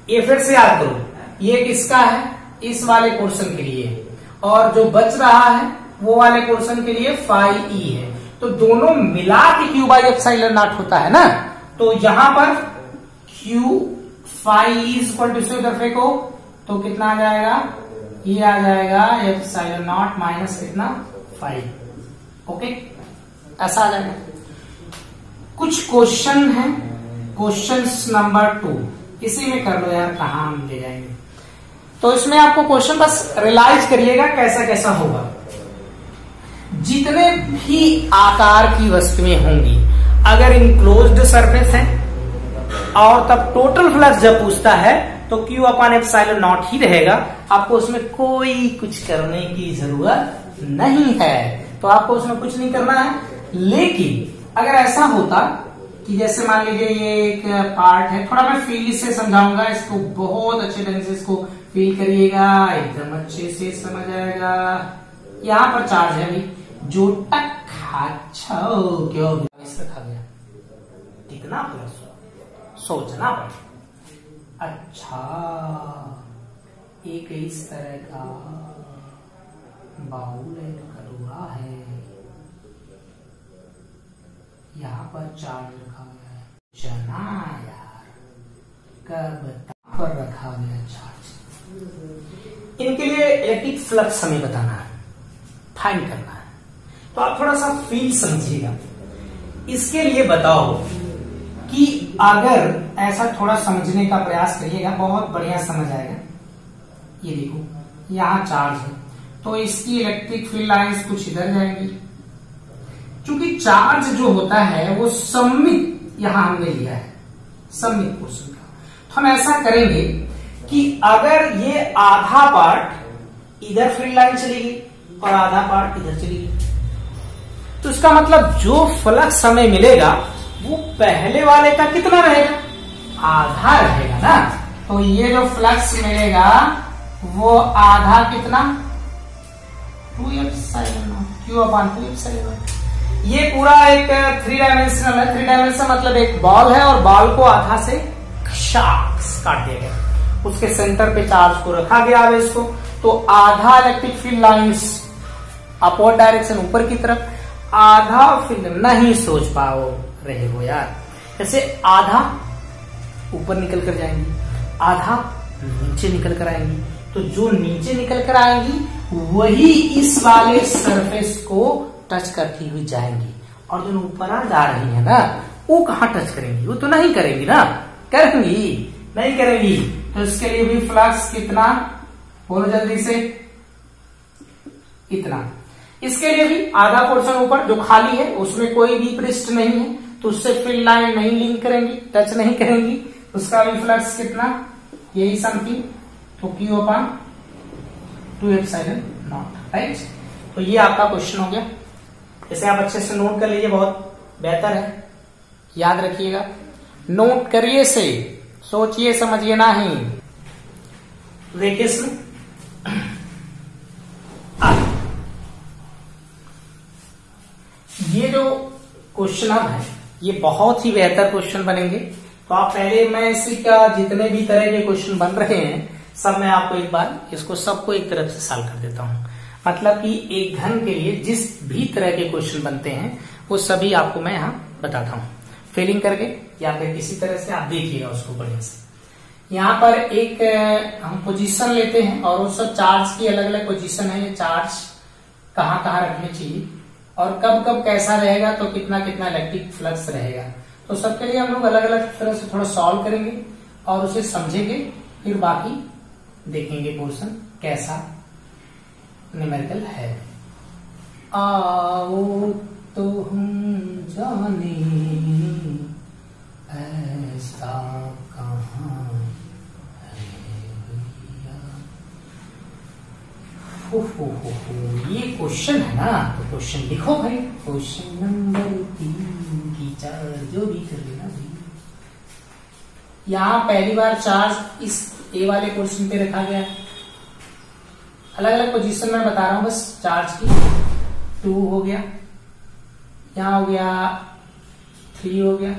ये फिर से याद करो, ये किसका है, इस वाले पोर्शन के लिए, और जो बच रहा है वो वाले पोर्शन के लिए फाई ई है, तो दोनों मिला के क्यू बाई एप्सिलॉन नॉट होता है ना। तो यहां पर Q phi is equal to, इसे उधर फेंको तो कितना आ जाएगा, ये आ जाएगा एप्सिलॉन नॉट माइनस कितना, फाई। ओके, ऐसा आ जाएगा। कुछ क्वेश्चन है, क्वेश्चन नंबर 2 इसी में कर लो यार, कहां हम ले जाएंगे। तो इसमें आपको क्वेश्चन बस रियलाइज करिएगा कैसा कैसा होगा। जितने भी आकार की वस्तुएं होंगी, अगर इनक्लोज्ड सरफेस है और तब टोटल फ्लक्स जब पूछता है तो क्यू अपान एप्सिलॉन नॉट ही रहेगा, आपको उसमें कोई कुछ करने की जरूरत नहीं है, तो आपको उसमें कुछ नहीं करना है। लेकिन अगर ऐसा होता कि जैसे मान लीजिए ये एक पार्ट है, थोड़ा मैं फील से समझाऊंगा, इसको बहुत अच्छे ढंग से इसको फील करिएगा, एकदम अच्छे से समझ आएगा। यहां पर चार्ज है भाई, जो टक क्यों रखा गया, कितना प्लस सोचना पड़े। अच्छा, एक इस तरह का बाउल है, कटोरा है, यहाँ पर चार्ज रखा गया है, चना यार कब पर रखा गया चार्ज। इनके लिए इलेक्ट्रिक फ्लक्स हमें बताना है, फाइंड करना है, तो आप थोड़ा सा फील समझिएगा। इसके लिए बताओ कि अगर ऐसा थोड़ा समझने का प्रयास करिएगा, बहुत बढ़िया समझ आएगा। ये देखो यहाँ चार्ज है, तो इसकी इलेक्ट्रिक फील्ड लाइंस कुछ इधर जाएंगी। चूंकि चार्ज जो होता है वो सममित, यहां हमने लिया है सममित पोर्शन का, तो हम ऐसा करेंगे कि अगर ये आधा पार्ट इधर फील्ड लाइन चलेगी और आधा पार्ट इधर चलेगी, तो इसका मतलब जो फ्लक्स हमें मिलेगा वो पहले वाले का कितना रहेगा, आधा रहेगा ना। तो ये जो फ्लक्स मिलेगा वो आधा कितना, 2f Q/2f। ये पूरा एक 3 डायमेंशनल है। 3 डायमेंशन मतलब एक बॉल है और बॉल को आधा से काट दिया गया, उसके सेंटर पे चार्ज को रखा गया आवेश को। तो आधा electric field lines upward direction ऊपर की तरफ, आधा फील्ड नहीं सोच पाओ रहे हो यार, जैसे आधा ऊपर निकल कर जाएंगी, आधा नीचे निकल कर आएंगी। तो जो नीचे निकल कर आएंगी वही इस वाले सरफेस को टच करती हुई जाएंगी, और जो ऊपर आ जा रही है ना वो कहाँ टच करेंगी, वो तो नहीं करेंगी ना, करेंगी नहीं करेंगी। तो इसके लिए भी फ्लक्स कितना, बोलो जल्दी से, इतना। इसके लिए भी आधा पोर्शन ऊपर जो खाली है उसमें कोई भी पृष्ठ नहीं है, तो उससे फील्ड लाइन नहीं लिंक करेंगी, टच नहीं करेंगी, उसका भी फ्लक्स कितना, यही समथिंग, तो Q/2ε0, राइट। तो ये आपका क्वेश्चन हो गया। इसे आप अच्छे से नोट कर लीजिए, बहुत बेहतर है, याद रखिएगा, नोट करिए से, सोचिए समझिए नहीं। देखिए इसमें ये जो क्वेश्चन अब है ये बहुत ही बेहतर क्वेश्चन बनेंगे। तो आप पहले, मैं इसी का जितने भी तरह के क्वेश्चन बन रहे हैं सब मैं आपको एक बार इसको सबको एक तरफ से सॉल्व कर देता हूं। मतलब कि एक घन के लिए जिस भी तरह के क्वेश्चन बनते हैं वो सभी आपको मैं यहाँ बताता हूँ, फिलिंग करके या फिर किसी तरह से आप देखिएगा उसको बढ़िया से। यहाँ पर एक हम पोजीशन लेते हैं और वो सब चार्ज की अलग अलग पोजीशन है, चार्ज कहाँ कहाँ रखने चाहिए और कब कब कैसा रहेगा, तो कितना कितना इलेक्ट्रिक फ्लक्स रहेगा। तो सबके लिए हम लोग अलग अलग तरह से थोड़ा सॉल्व करेंगे और उसे समझेंगे, फिर बाकी देखेंगे पोर्शन कैसा न्यूमेरिकल है। आओ तो हम जाने ऐसा कहाँ है भैया। ये क्वेश्चन है ना, तो क्वेश्चन लिखो भाई, क्वेश्चन नंबर 3 की 4 जो भी कर लेना भाई। यहाँ पहली बार चार्ज इस ए वाले पोर्शन पे रखा गया है, अलग अलग पोजीशन में बता रहा हूं बस। चार्ज की 2 हो गया, यहाँ हो गया 3 हो गया,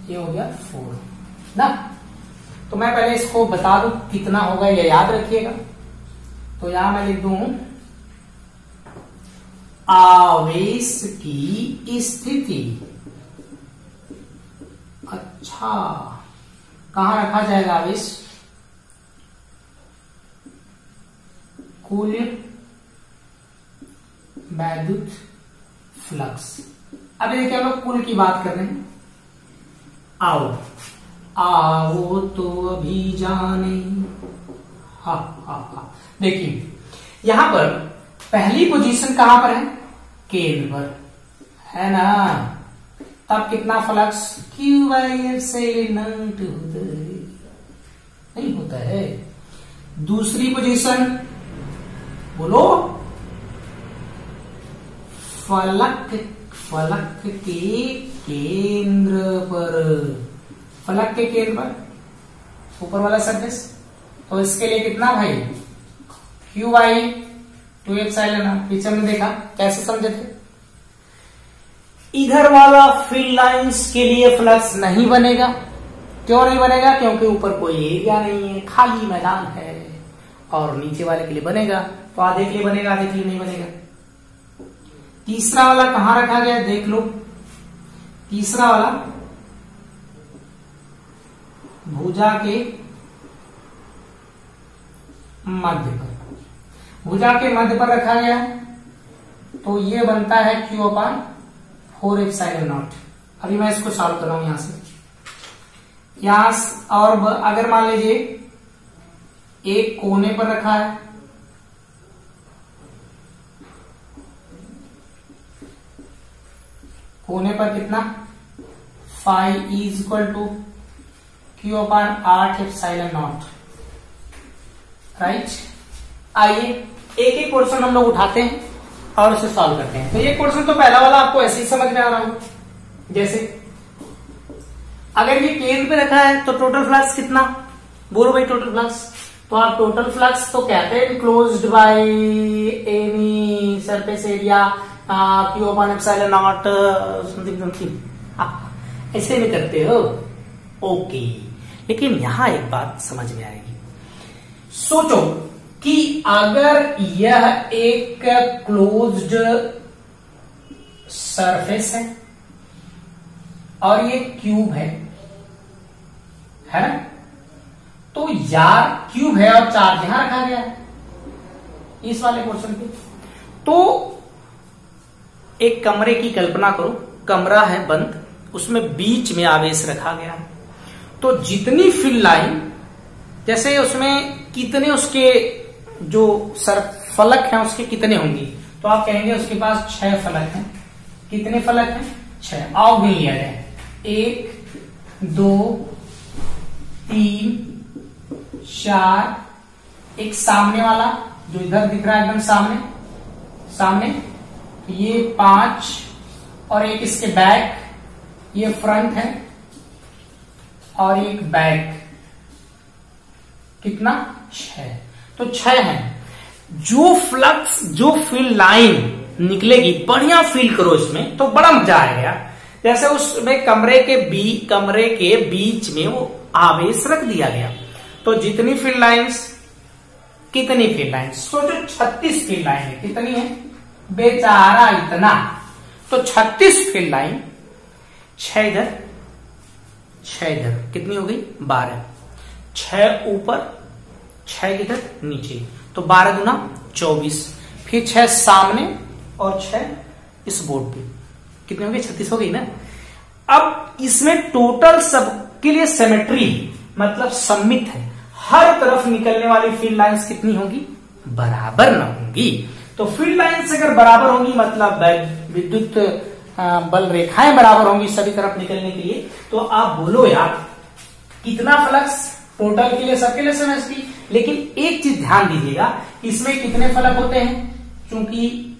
ये हो गया 4 ना। तो मैं पहले इसको बता दूं कितना होगा, ये याद रखिएगा। तो यहां मैं लिख दूं आवेश की स्थिति। अच्छा, कहां रखा जाएगा आवेश, कुल वैद्युत फ्लक्स। अब देखिए हम लोग कुल की बात कर रहे हैं। आओ तो अभी जाने, हा हा हा। देखिए यहां पर पहली पोजीशन कहां पर है, केंद्र पर है ना। तब कितना फ्लक्स, Q/ε0 नहीं होता है। दूसरी पोजीशन बोलो, फलक के केंद्र पर, फलक के केंद्र पर ऊपर वाला सरफेस। तो इसके लिए कितना भाई, Q/2ε0। पीछे में देखा कैसे समझे थे। इधर वाला फील्ड लाइंस के लिए फ्लक्स नहीं बनेगा। क्यों नहीं बनेगा, क्योंकि ऊपर कोई एरिया नहीं है, खाली मैदान है। और नीचे वाले के लिए बनेगा, तो आधे के लिए बनेगा, आधे के लिए नहीं बनेगा। तीसरा वाला कहां रखा गया देख लो, तीसरा वाला भुजा के मध्य पर, भुजा के मध्य पर रखा गया है। तो ये बनता है Q/4ε0। अभी मैं इसको सॉल्व कर रहा हूं यहां से, यहां और अगर मान लीजिए एक कोने पर रखा है, कोने पर कितना, φ = Q upon 8 epsilon not, right. आइए एक एक क्वेश्चन हम लोग उठाते हैं और उसे सॉल्व करते हैं। तो ये क्वेश्चन तो पहला वाला आपको ऐसे ही समझ में आ रहा होगा। जैसे अगर ये केंद्र पे रखा है तो टोटल फ्लक्स कितना, बोलो भाई टोटल फ्लक्स। तो आप टोटल फ्लक्स तो कहते हैं enclosed by any surface area Q upon epsilon not something something, ऐसे में करते हो, ओके। लेकिन यहां एक बात समझ में आएगी। सोचो कि अगर यह एक क्लोज्ड सरफेस है और ये क्यूब है ना, तो यार क्यूब है और चार्ज यहां रखा गया है इस वाले पोर्शन पे। तो एक कमरे की कल्पना करो, कमरा है बंद, उसमें बीच में आवेश रखा गया है। तो जितनी फील्ड लाइन, जैसे उसमें कितने उसके जो सर फलक हैं उसके कितने होंगे, तो आप कहेंगे उसके पास 6 फलक हैं। कितने फलक हैं? 6। आओ गिन लिया जाए, 1 2 3 4, एक सामने वाला जो इधर दिख रहा है एकदम सामने, ये 5, और एक इसके बैक, ये फ्रंट है, और एक बैक, कितना? 6। तो 6 है। जो फ्लक्स, जो फील्ड लाइन निकलेगी, बढ़िया फील करो इसमें तो बड़ा मजा आएगा। जैसे उसमें कमरे के बीच में वो आवेश रख दिया गया। तो जितनी फील्ड लाइंस, कितनी फील्ड लाइंस, सोचो 36 फील्ड लाइन है। कितनी है बेचारा? इतना। तो 36 फील्ड लाइन, 6 इधर 6 इधर, कितनी हो गई? 12। 6 ऊपर, 6 इधर नीचे, तो 12 दूना 24। फिर 6 सामने और 6 इस बोर्ड पे, कितने हो गए? 36 हो गई ना। अब इसमें टोटल सबके लिए सिमेट्री, मतलब सममित है। हर तरफ निकलने वाली फील्ड लाइंस कितनी होगी? बराबर न होंगी। तो फील्ड लाइंस अगर बराबर होंगी, मतलब विद्युत बल रेखाएं बराबर होंगी सभी तरफ निकलने के लिए, तो आप बोलो यार कितना फ्लक्स टोटल के लिए, सबके लिए समझती। लेकिन एक चीज ध्यान दीजिएगा, इसमें कितने फलक होते हैं? क्योंकि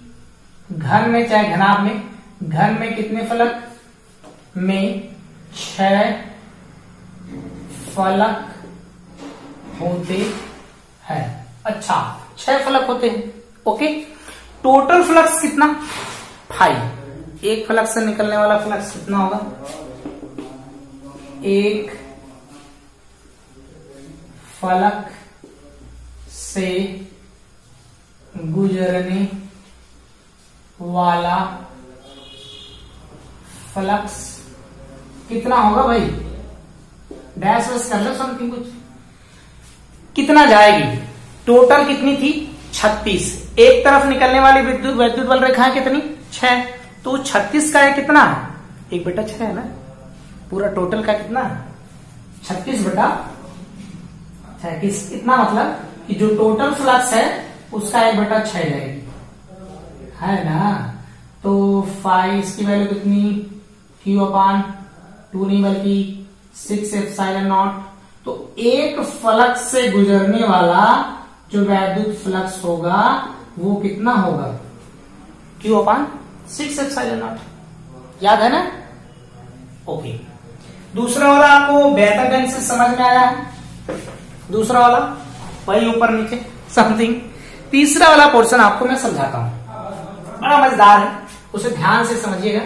घन में चाहे घनाभ में, घन में कितने फलक? में 6 फलक होते हैं। अच्छा, 6 फलक होते हैं, ओके। टोटल फ्लक्स कितना? 5। एक फलक से निकलने वाला फ्लक्स कितना होगा? एक फलक से गुजरने वाला फ्लक्स कितना होगा भाई? डैश वैश कर लो समथिंग कुछ। कितना जाएगी? टोटल कितनी थी? 36। एक तरफ निकलने वाली विद्युत बल रेखाएं कितनी? 6। तो 36 का है कितना? 1/6 है ना। पूरा टोटल का कितना? 36/6। इतना मतलब कि जो टोटल फ्लक्स है उसका 1/6 जाएगी, है ना। तो 5 इसकी वैल्यू कितनी? Q अपान 2 नहीं बल्कि 6 एप्सिलॉन नॉट। तो एक फलक से गुजरने वाला जो वैद्युत फ्लक्स होगा वो कितना होगा? Q upon 6 epsilon not. याद है ना? ओके। दूसरा वाला आपको बेहतर ढंग से समझ में आया है? दूसरा वाला वही ऊपर नीचे समथिंग। तीसरा वाला पोर्शन आपको मैं समझाता हूं, बड़ा मजेदार है, उसे ध्यान से समझिएगा।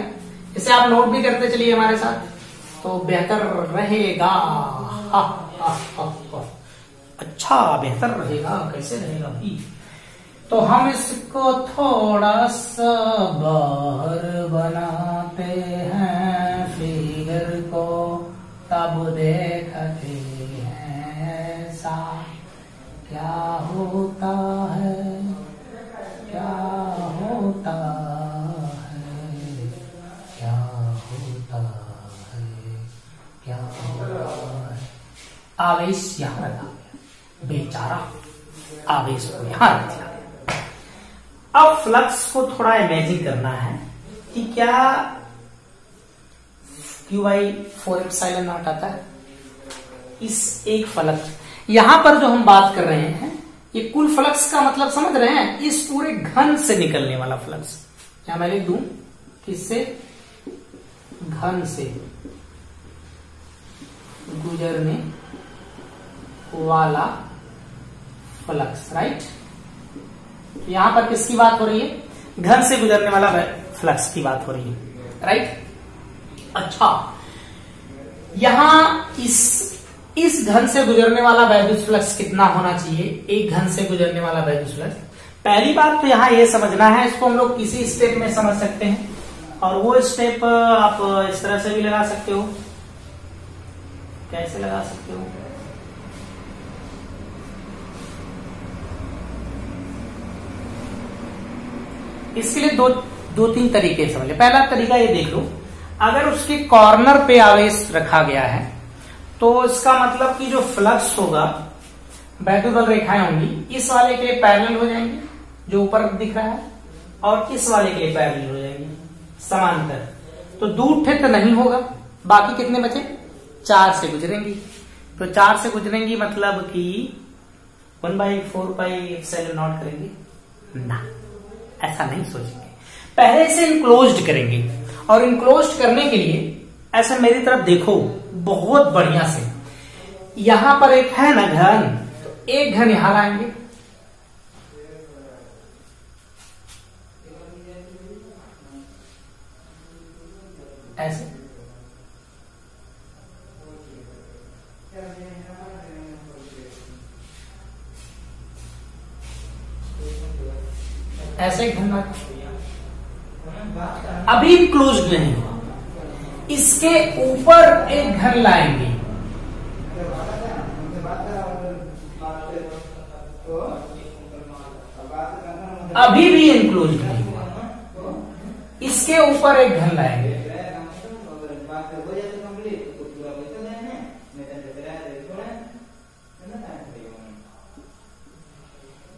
इसे आप नोट भी करते चलिए हमारे साथ तो बेहतर रहेगा। अच्छा, बेहतर रहेगा। कैसे रहेगा भाई? तो हम इसको थोड़ा सा बाहर बनाते हैं फिगर को, तब देखते हैं ऐसा क्या होता है, क्या होता है, क्या होता है, क्या होता है। आवेश यहां रखा गया, बेचारा आवेश को यहां रख दिया। अब फ्लक्स को थोड़ा इमेजिन करना है कि क्या Q/4 एप्सिलॉन नॉट आता है, इस एक फ्लक्स, यहां पर जो हम बात कर रहे हैं ये कुल फ्लक्स का मतलब समझ रहे हैं, इस पूरे घन से निकलने वाला फ्लक्स, या मैं लिख दूं किससे, घन से गुजरने वाला फ्लक्स, राइट। यहां पर किसकी बात हो रही है, घन से गुजरने वाला फ्लक्स की बात हो रही है, राइट। अच्छा, यहां इस घन से गुजरने वाला वैद्युत फ्लक्स कितना होना चाहिए, एक घन से गुजरने वाला वैद्युत फ्लक्स। पहली बात तो यहां यह समझना है, इसको हम लोग किसी स्टेप में समझ सकते हैं, और वो स्टेप आप इस तरह से भी लगा सकते हो। कैसे लगा सकते हो, इसके लिए दो तीन तरीके समझ। पहला तरीका ये देख लो, अगर उसके कॉर्नर पे आवेश रखा गया है तो इसका मतलब कि जो फ्लक्स होगा, वैद्युत बल रेखाएं होंगी, इस वाले के लिए पैरेलल हो जाएंगी जो ऊपर दिख रहा है, और इस वाले के लिए पैरेलल हो जाएंगी समांतर। तो दूर थे तो नहीं होगा, बाकी कितने बचे, 4 से गुजरेंगी। तो 4 से गुजरेंगी मतलब कि 1/4πε0 करेंगे ना, ऐसा नहीं सोचेंगे, पहले से इनक्लोज्ड करेंगे। और इनक्लोज्ड करने के लिए ऐसा मेरी तरफ देखो बहुत बढ़िया से, यहां पर एक है ना घन, तो एक घन यहां लाएंगे, ऐसे, ऐसे घन लाएंगे। अभी क्लोज नहीं हुआ, इसके ऊपर एक घन लाएंगे, अभी भी इनक्लोज नहीं हुआ, इसके ऊपर एक घन लाएंगे,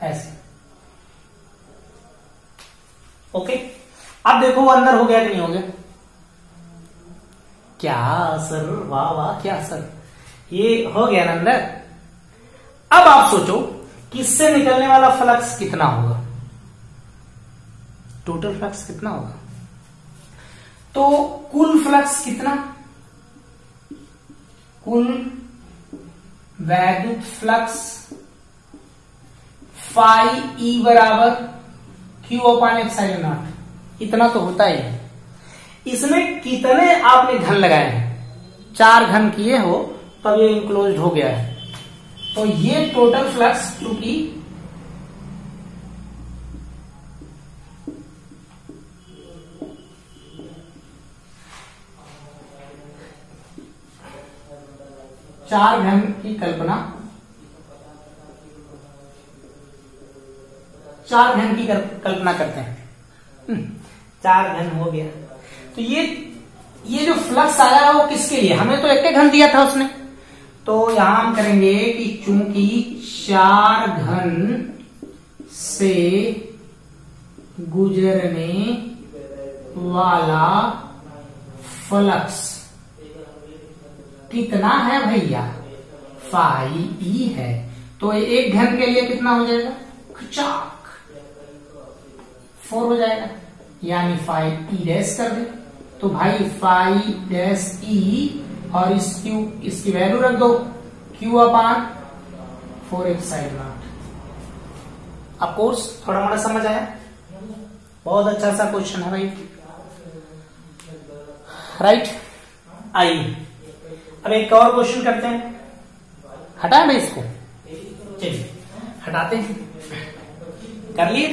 ऐसे। ओके, अब देखो वो अंदर हो गया कि नहीं हो गया, क्या सर, वाह वाह, क्या सर, ये हो गया ना अंदर। अब आप सोचो कि इससे निकलने वाला फ्लक्स कितना होगा, टोटल फ्लक्स कितना होगा, तो कुल फ्लक्स कितना, कुल वैद्युत फ्लक्स फाई ई बराबर Q/ε0, इतना तो होता ही है। इसमें कितने आपने घन लगाए हैं, 4 घन किए हो तब ये इनक्लोज्ड हो गया है। तो ये टोटल फ्लक्स चूंकि चार घन की कल्पना, 4 घन की कल्पना करते हैं, 4 घन हो गया। तो ये जो फ्लक्स आया है वो किसके लिए, हमें तो एक घन दिया था उसने, तो यहां हम करेंगे कि चूंकि 4 घन से गुजरने वाला फ्लक्स कितना है भैया, फाई ई है, तो एक घन के लिए कितना हो जाएगा, 4 हो जाएगा, यानी फाई ई डैश कर दे, तो भाई फाई डैश ई, और इसकी वैल्यू रख दो Q/4ε0। अब कोर्स थोड़ा मोड़ा समझ आया, बहुत अच्छा सा क्वेश्चन है भाई, राइट। आइए अब एक और क्वेश्चन करते हैं, हटाए भाई इसको, चलिए हटाते हैं, कर लिए।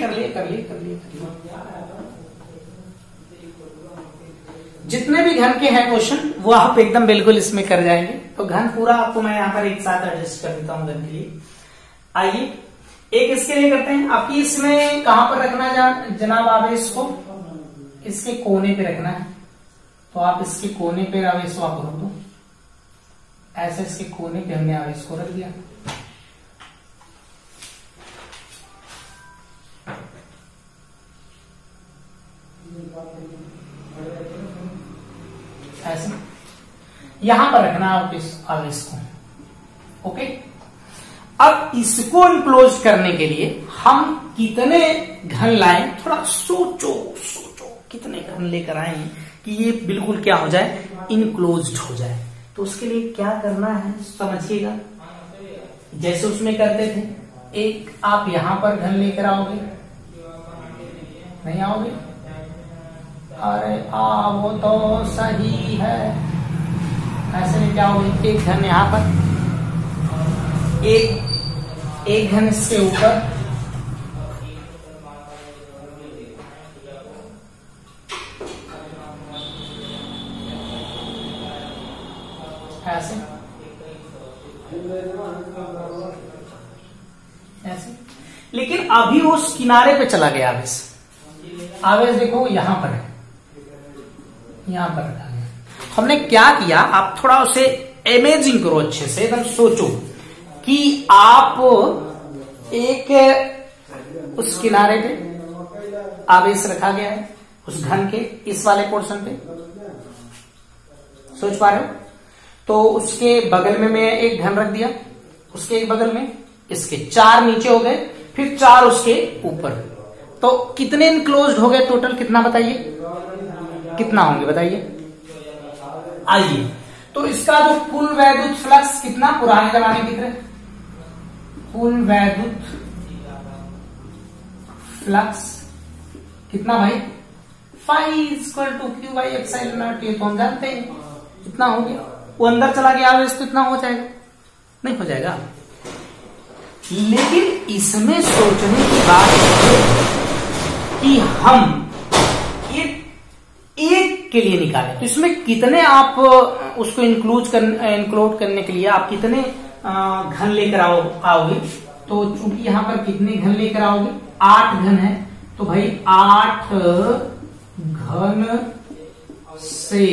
जितने भी घन के हैं क्वेश्चन वो आप एकदम बिल्कुल इसमें कर जाएंगे, तो घन पूरा आपको मैं यहाँ पर एक साथ एडजस्ट कर देता हूँ घन के लिए। आइए एक इसके लिए करते हैं, आपकी इसमें कहां पर रखना है जनाब आवेश को, इसके कोने पे रखना है, तो आप इसके कोने पे आवेश को आप रख दो, ऐसे इसके कोने पे हमने आवेश को रख दिया। ऐसे यहां पर रखना है आप इस आवेश को, ओके, अब इसको इनक्लोज करने के लिए हम कितने घन लाएं, थोड़ा सोचो कितने घन लेकर आए कि ये बिल्कुल क्या हो जाए, इनक्लोज्ड हो जाए। तो उसके लिए क्या करना है समझिएगा, जैसे उसमें करते थे, एक आप यहां पर घन लेकर आओगे, नहीं आओगे, अरे वो तो सही है, ऐसे लेके आओगे, एक घन यहां पर, एक घन इसके ऊपर, ऐसे ऐसे, लेकिन अभी उस किनारे पे चला गया आवेश देखो यहां पर है, यहां पर रखा गया। हमने क्या किया, आप थोड़ा उसे इमेजिंग करो, अच्छे से एकदम सोचो कि आप एक उस किनारे पे आवेश रखा गया है, उस घन के इस वाले पोर्शन पे, सोच पा रहे हो? तो उसके बगल में मैं एक घन रख दिया, उसके एक बगल में, इसके 4 नीचे हो गए, फिर 4 उसके ऊपर, तो कितने इनक्लोज्ड हो गए टोटल, कितना बताइए, कितना होंगे बताइए। आइए, तो इसका जो कुल वैद्युत फ्लक्स कितना, पुराने जमाने की तरह, कुल वैद्युत फ्लक्स कितना भाई, Φ=Q/ε0, ये तो हम जानते हैं, इतना हो गया। वो अंदर चला गया आवेश तो इतना हो जाएगा, नहीं हो जाएगा। लेकिन इसमें सोचने की बात है कि हम एक के लिए निकालें, तो इसमें कितने आप उसको इंक्लूड करने के लिए आप कितने घन लेकर आओगे। तो चूंकि यहां पर कितने घन लेकर आओगे, 8 घन है, तो भाई 8 घन से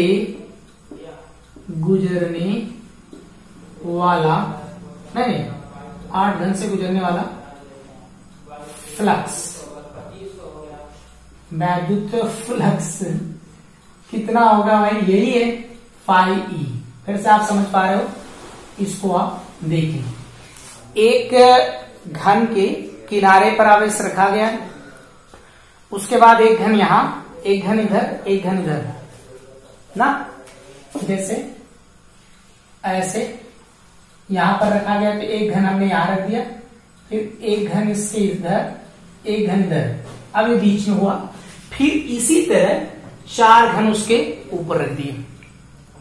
गुजरने वाला, नहीं 8 घन से गुजरने वाला फ्लक्स, वैद्युत फ्लक्स कितना होगा भाई, यही है φE। फिर से आप समझ पा रहे हो, इसको आप देखें, एक घन के किनारे पर आवेश रखा गया है, उसके बाद एक घन यहां, एक घन इधर, एक घन इधर ना, जैसे ऐसे यहां पर रखा गया, तो एक घन हमने यहां रख दिया, फिर एक घन इसके इधर, एक घन इधर, अब ये बीच में हुआ, फिर इसी तरह 4 घन उसके ऊपर रख दिए।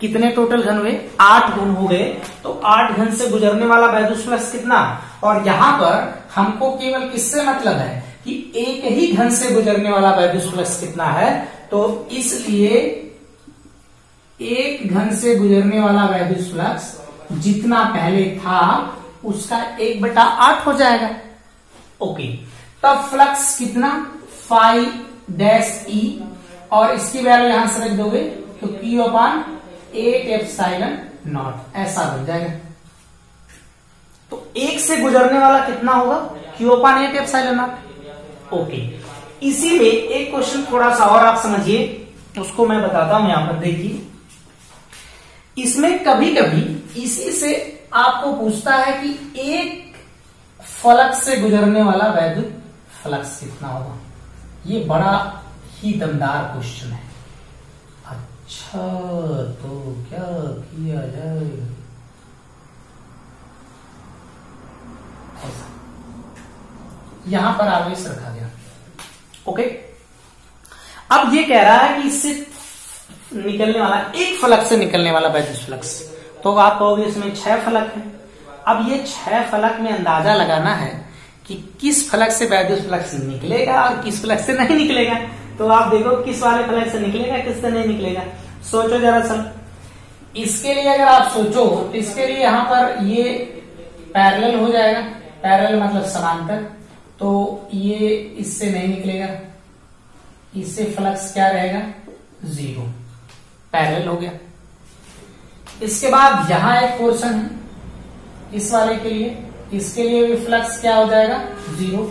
कितने टोटल घन हुए, 8 घन हो गए। तो 8 घन से गुजरने वाला वैद्युत फ्लक्स कितना, और यहां पर हमको केवल किससे मतलब है कि एक ही घन से गुजरने वाला वैद्युत फ्लक्स कितना है, तो इसलिए एक घन से गुजरने वाला वैद्युत फ्लक्स जितना पहले था उसका 1/8 हो जाएगा। ओके, तब फ्लक्स कितना, φ-E, और इसकी वैल्यू यहां से रख दोगे तो Q/8ε0 ऐसा बन जाएगा। तो एक से गुजरने वाला कितना होगा, Q/8ε0। ओके, इसी में एक क्वेश्चन थोड़ा सा और आप समझिए, उसको मैं बताता हूं। यहां पर देखिए, इसमें कभी कभी इसी से आपको पूछता है कि एक फ्लक्स से गुजरने वाला वैद्युत फ्लक्स कितना होगा। ये बड़ा ही दमदार क्वेश्चन है। अच्छा, तो क्या किया जाए, ऐसा यहां पर आवेश रखा गया। ओके, अब ये कह रहा है कि इससे निकलने वाला, एक फलक से निकलने वाला वैद्युत फ्लक्स, तो आप कहोगे इसमें 6 फलक है। अब ये 6 फलक में अंदाजा लगाना है कि किस फलक से वैद्युत फ्लक्स निकलेगा और किस फलक से नहीं निकलेगा। तो आप देखो किस वाले फलक से निकलेगा, किस से नहीं निकलेगा, सोचो जरा सा। इसके लिए अगर आप सोचो तो इसके लिए यहां पर ये पैरेलल हो जाएगा, पैरेलल मतलब समांतर, तो ये इससे नहीं निकलेगा, इससे फ्लक्स क्या रहेगा, 0, पैरेलल हो गया। इसके बाद यहां एक पोर्शन है इस वाले के लिए, इसके लिए भी फ्लक्स क्या हो जाएगा, 0।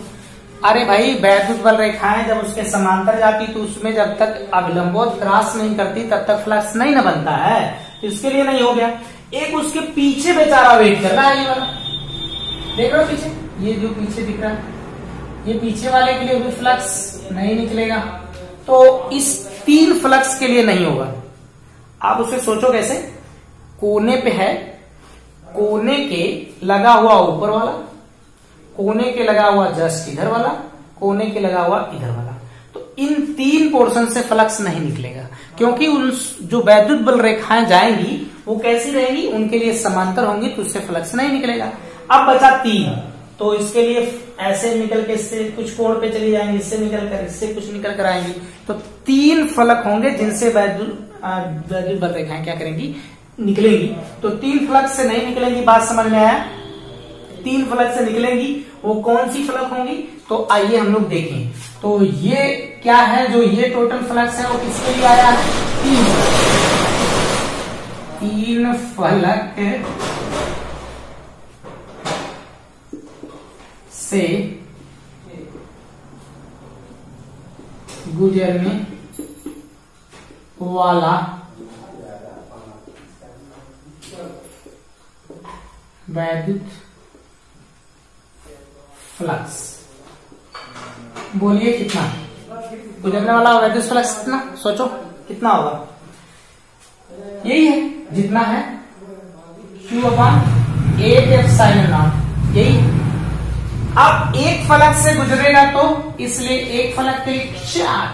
अरे भाई, वैद्युत बल रेखाएं जब उसके समांतर जाती तो उसमें जब तक अभिलंबोत क्रॉस नहीं करती तब तक फ्लक्स नहीं न बनता है, तो इसके लिए नहीं हो गया। एक उसके पीछे बेचारा वेट कर रहा है, ये वाला देख रहे हो पीछे, ये जो पीछे दिख रहा है, ये पीछे वाले के लिए भी फ्लक्स नहीं निकलेगा, तो इस 3 फ्लक्स के लिए नहीं होगा। आप उसे सोचो कैसे, कोने पे है, कोने के लगा हुआ ऊपर वाला, कोने के लगा हुआ जस्ट इधर वाला, कोने के लगा हुआ इधर वाला, तो इन 3 पोर्शन से फ्लक्स नहीं निकलेगा, क्योंकि उन जो वैद्युत बल रेखाएं जाएंगी वो कैसी रहेगी, उनके लिए समांतर होंगी, तो उससे फ्लक्स नहीं निकलेगा। अब बचा 3, तो इसके लिए ऐसे निकल के इससे कुछ कोण पे चली जाएंगी, इससे निकल कर इससे कुछ निकल कर आएंगी, तो 3 फलक होंगे जिनसे वैद्युत बल रेखाएं क्या करेंगी, निकलेंगी। तो 3 फलक से नहीं निकलेंगी, बात समझ में आया? 3 फलक से निकलेंगी, वो कौन सी फलक होंगी, तो आइए हम लोग देखें। तो ये क्या है, जो ये टोटल फ्लक्स है वो किसके लिए आया है, 3 फलक से गुजरने वाला वैद्युत फ्लक्स, बोलिए कितना गुजरने वाला वैद्युत फ्लक्स, कितना सोचो कितना होगा, यही है जितना है Q/8ε0, यही। अब एक फलक से गुजरेगा तो इसलिए एक फलक के लिए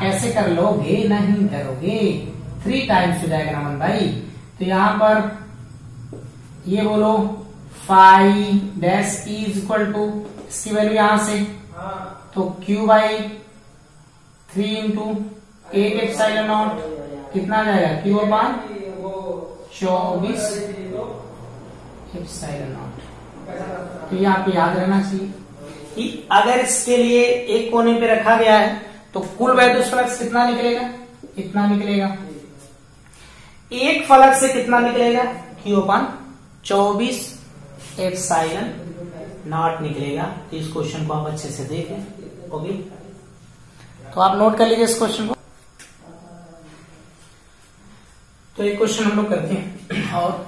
कैसे कर लोगे, नहीं करोगे, 3 टाइम्स हो जाएगा नमन भाई। तो यहां पर ये बोलो phi dash E is equal to, इसकी वैल्यू यहां से, तो Q/3 इंटू 8ε0 कितना आ जाएगा, Q/24ε0। तो ये आपको याद रहना चाहिए कि अगर इसके लिए एक कोने पे रखा गया है तो कुल वैद्युत फ्लक्स कितना निकलेगा, इतना निकलेगा। एक फलक से कितना निकलेगा, Q/24ε0 निकलेगा। तो इस क्वेश्चन को आप अच्छे से देखें, ओके। तो आप नोट कर लीजिए इस क्वेश्चन को। तो एक क्वेश्चन हम लोग करते हैं, और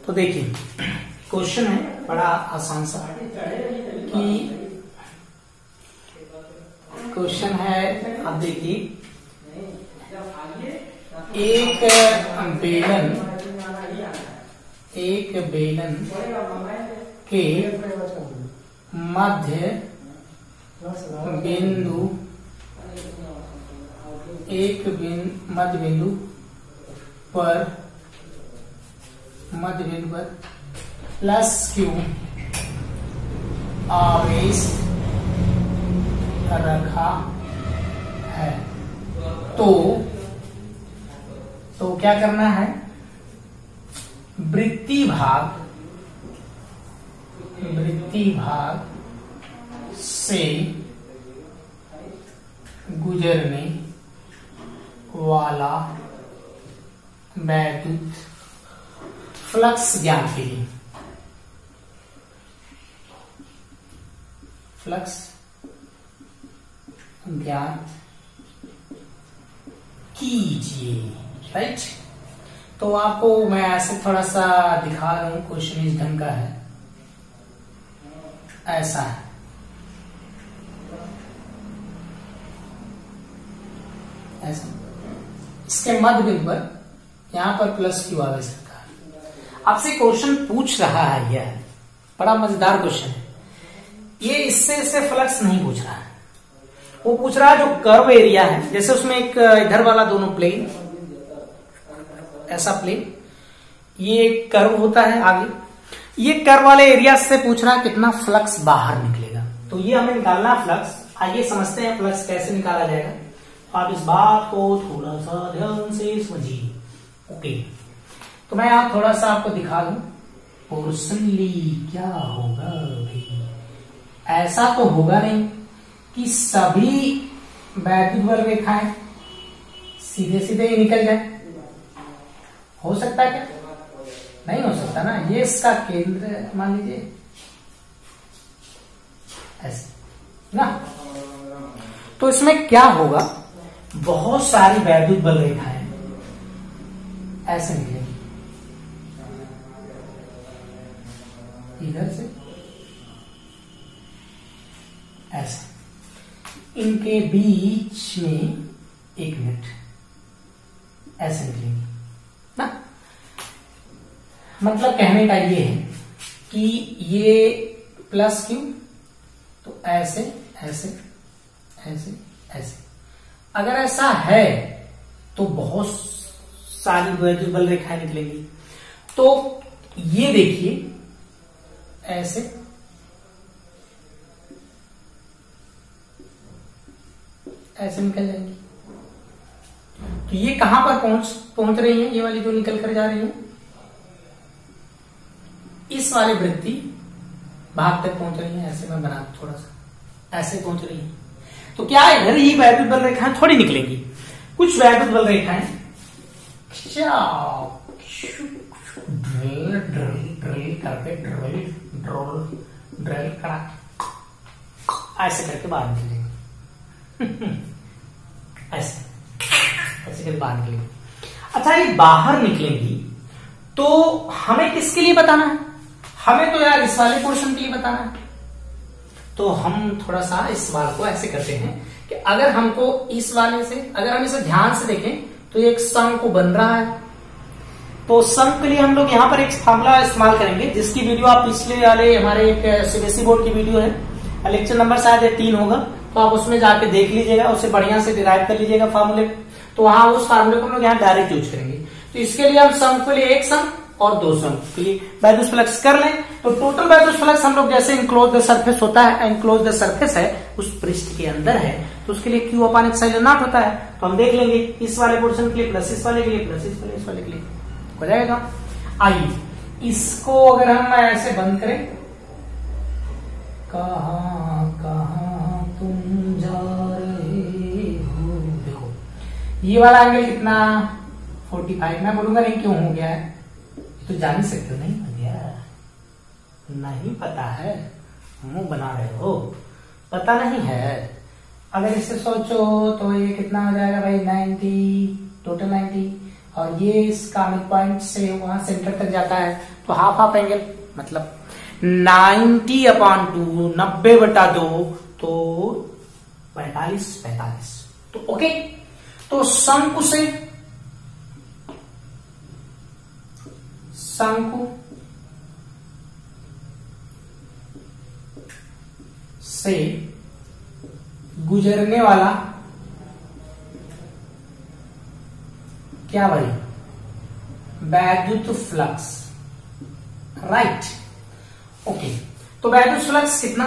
तो देखिए क्वेश्चन है बड़ा आसान सा, कि क्वेश्चन है, आप देखिए एक बेलन के मध्य बिंदु पर प्लस Q आवेश रखा है, तो क्या करना है, वृत्तीय भाग से गुजरने वाला वैद्युत फ्लक्स ज्ञात कीजिए, फ्लक्स ज्ञात कीजिए, राइट। तो आपको मैं ऐसे थोड़ा सा दिखा रहा हूं, क्वेश्चन इस ढंग का है, ऐसा है, ऐसा, इसके मध्य बिंदु पर यहां पर प्लस Q आवेश रखा है। आपसे क्वेश्चन पूछ रहा है, यह बड़ा मजेदार क्वेश्चन है, ये इससे फ्लक्स नहीं पूछ रहा है, वो पूछ रहा है जो कर्व एरिया है, जैसे उसमें एक इधर वाला दोनों प्लेन, ऐसा प्लेन, ये एक कर्व होता है आगे, ये कर्व वाले एरिया से पूछ रहा है कितना फ्लक्स बाहर निकलेगा। तो ये हमें निकालना फ्लक्स, आइए समझते हैं फ्लक्स कैसे निकाला जाएगा। आप इस बात को थोड़ा सा ध्यान से समझिए, ओके। तो मैं आप थोड़ा सा आपको दिखा दूं, पोर्शनली क्या होगा भाई, ऐसा तो होगा नहीं कि सभी वैद्युत बल रेखाएं सीधे सीधे ही निकल जाए, हो सकता है क्या, नहीं हो सकता ना, ये इसका केंद्र मान लीजिए ऐसे ना। तो इसमें क्या होगा, बहुत सारी वैद्युत बल रेखाएं ऐसे निकलेंगी इधर से ऐसे, इनके बीच में 1 मिनट ऐसे निकलेंगी ना। मतलब कहने का ये है कि ये प्लस क्यू, तो ऐसे ऐसे ऐसे ऐसे, अगर ऐसा है तो बहुत सारी वैद्युत बल रेखाएं निकलेंगी। तो ये देखिए ऐसे ऐसे निकल जाएंगी। तो ये कहां पर पहुंच रही है, ये वाली जो निकल कर जा रही है, इस वाले वृत्ति भाग तक पहुंच रही है। ऐसे मैं बना थोड़ा सा, ऐसे पहुंच रही है। तो क्या इधर ही वैद्युत बल रेखाएं थोड़ी निकलेंगी, कुछ वैद्युत बल रेखाएं ड्रिल ड्रिल ड्रिल करके ड्रिल करा ऐसे करके बाहर निकलेंगे। ऐसे ऐसे करके बाहर निकलेंगे। अच्छा, ये बाहर निकलेंगी तो हमें किसके लिए बताना है? हमें तो यार इस वाले पोर्शन के लिए बताना है। तो हम थोड़ा सा इस सवाल को ऐसे करते हैं कि अगर हमको इस वाले से, अगर हम इसे ध्यान से देखें तो एक शंकु बन रहा है। तो शंकु के लिए हम लोग यहाँ पर एक फार्मूला इस्तेमाल करेंगे, जिसकी वीडियो आप पिछले वाले हमारे एक सीबीएसई बोर्ड की वीडियो है, लेक्चर नंबर शायद 3 होगा, तो आप उसमें जाके देख लीजिएगा, उसे बढ़िया से डिराइव कर लीजिएगा फार्मूले। तो वहां उस फार्मूले को हम लोग यहाँ डायरेक्ट यूज करेंगे। तो इसके लिए हम शंकु के लिए 1 शंकु और 2 शंकु के लिए वैद्युत फ्लक्स कर लें। तो टोटल वैद्युत फ्लक्स हम लोग जैसे इनक्लोज द सरफेस होता है, इनक्लोज द सरफेस है उस पृष्ठ के अंदर है, तो उसके लिए Q अपॉन एप्सिलॉन नॉट होता है। तो हम देख लेंगे इस वाले पोर्शन के लिए प्लस इस वाले के लिए प्लस इस वाले के लिए हो जाएगा। आइए इसको अगर हम ऐसे बंद करें, कहां कहां तुम जा रहे हो, देखो ये वाला एंगल कितना 45, मैं बोलूंगा नहीं क्यों हो गया है, तो जान ही सकते हो नहीं हो गया, नहीं पता है, मुंह बना रहे हो, पता नहीं है। अगर इससे सोचो तो ये कितना हो जाएगा भाई 90, टोटल 90, और ये इसका मिड पॉइंट से वहां सेंटर तक जाता है, तो हाफ एंगल मतलब 90/2, 90/2, तो 45। तो ओके, तो शंकु से गुजरने वाला क्या भाई, वैद्युत फ्लक्स, राइट। ओके, तो वैद्युत फ्लक्स कितना,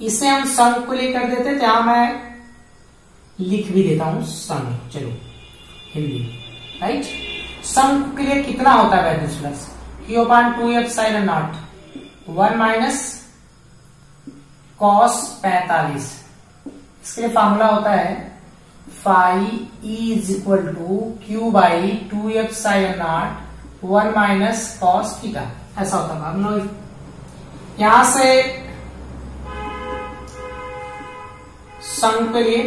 इसे हम शंकु को लेकर देते, जहां मैं लिख भी देता हूं शंकु, चलो हिंदी, राइट। शंकु के लिए कितना होता है वैद्युत flux, Q/2 epsilon not 1 minus cos 45। इसके लिए फॉर्मूला होता है phi E = Q/2 epsilon not 1 minus cos theta, ऐसा होता है। हम लोग यहां से शंकु के लिए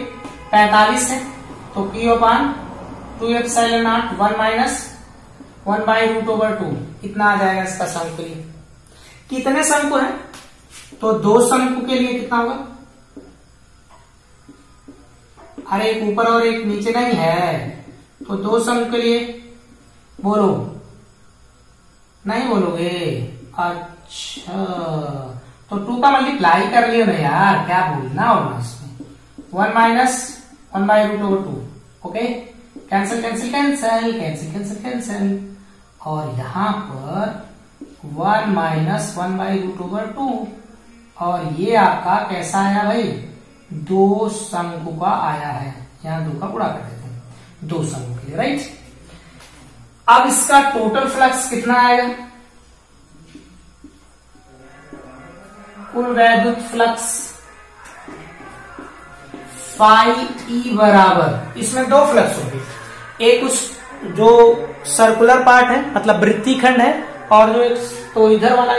45 है, तो Q/2 एप्सिलॉन नॉट 1 माइनस 1/√/2 इतना आ जाएगा इसका शंकु के लिए। कितने शंकु है, तो 2 शंकु के लिए कितना होगा, अरे एक ऊपर और एक नीचे नहीं है, तो 2 शंकु के लिए बोलो, नहीं बोलोगे, अच्छा तो 2 का मल्टीप्लाई कर लियो ना यार, क्या बोलना होगा इसमें, 1 minus 1/√/2, okay, cancel cancel cancel cancel cancel cancel, और यहां पर 1 माइनस 1/√/2, और ये आपका कैसा आया भाई, 2 शंकु का आया है, यहां 2 का गुणा कर देते हैं 2 शंकु के लिए, राइट। अब इसका टोटल फ्लक्स कितना आएगा, कुल वैद्युत फ्लक्स phi E बराबर, इसमें 2 फ्लक्स होंगे, एक उस जो सर्कुलर पार्ट है मतलब वृत्तीय खंड है, और जो एक तो इधर वाला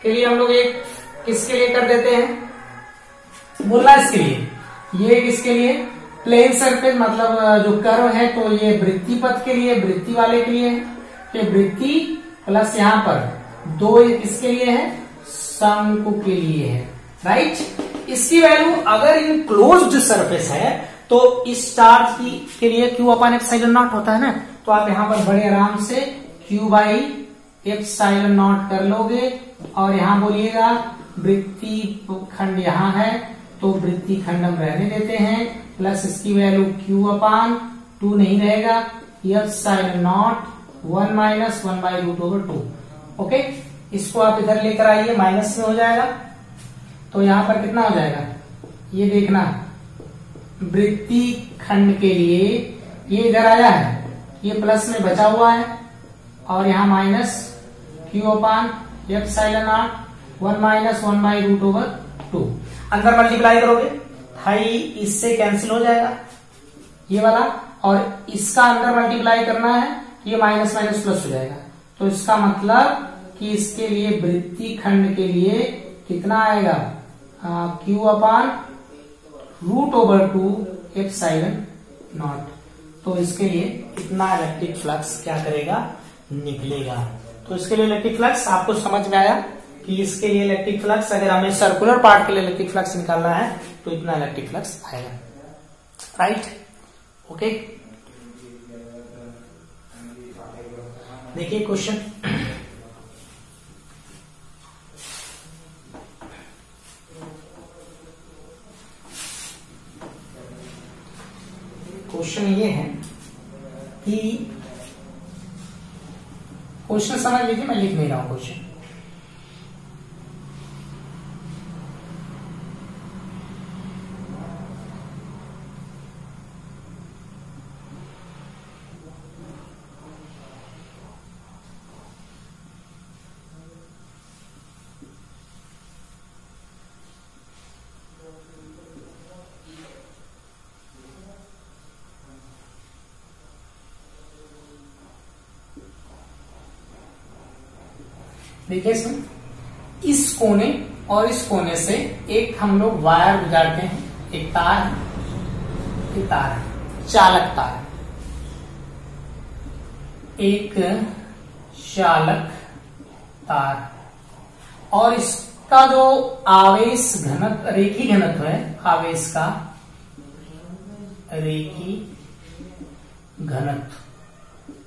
के लिए हम लोग एक किसके लिए कर देते हैं बोलना इसके लिए, ये किसके लिए प्लेन सरफेस मतलब जो कर्व है, तो ये वृत्तीय पथ के लिए, वृत्तीय वाले के लिए है, ये वृत्तीय प्लस यहाँ पर 2 किसके लिए है शंकु के लिए है, राइट। इसकी वैल्यू अगर इन क्लोज्ड सरफेस है तो इस चार्ज के लिए Q/ε0 होता है ना, तो आप यहाँ पर बड़े आराम से Q/ε0 कर लोगे, और यहाँ बोलिएगा वृत्तीय खंड यहाँ है तो वृत्तीय खंड हम रहने देते हैं, प्लस इसकी वैल्यू Q/2 नहीं रहेगा, ε0 1 माइनस 1/√2। ओके, इसको आप इधर लेकर आइए, माइनस में हो जाएगा, तो यहां पर कितना हो जाएगा ये देखना, वृत्तीय खंड के लिए ये इधर आया है, ये प्लस में बचा हुआ है, और यहाँ माइनस Q/ε0 1 माइनस 1/√2। अंदर मल्टीप्लाई करोगे हाई इससे कैंसिल हो जाएगा ये वाला, और इसका अंदर मल्टीप्लाई करना है, ये माइनस माइनस प्लस हो जाएगा, तो इसका मतलब कि इसके लिए वृत्तीय खंड के लिए कितना आएगा Q/√2ε0, तो इसके लिए इतना इलेक्ट्रिक फ्लक्स क्या करेगा निकलेगा। तो इसके लिए इलेक्ट्रिक फ्लक्स आपको समझ में आया कि इसके लिए इलेक्ट्रिक फ्लक्स, अगर हमें सर्कुलर पार्ट के लिए इलेक्ट्रिक फ्लक्स निकालना है तो इतना इलेक्ट्रिक फ्लक्स आएगा, राइट। ओके, देखिए क्वेश्चन, क्वेश्चन ये है कि क्वेश्चन समझ लीजिए, मैं लिख नहीं रहा हूं क्वेश्चन। देखिए इसमें इस कोने और इस कोने से एक हम लोग वायर गुजारते हैं, एक तार है, एक तार है, चालक तार, एक चालक तार, और इसका जो आवेश घनत्व, रेखी घनत्व है, आवेश का रेखी घनत्व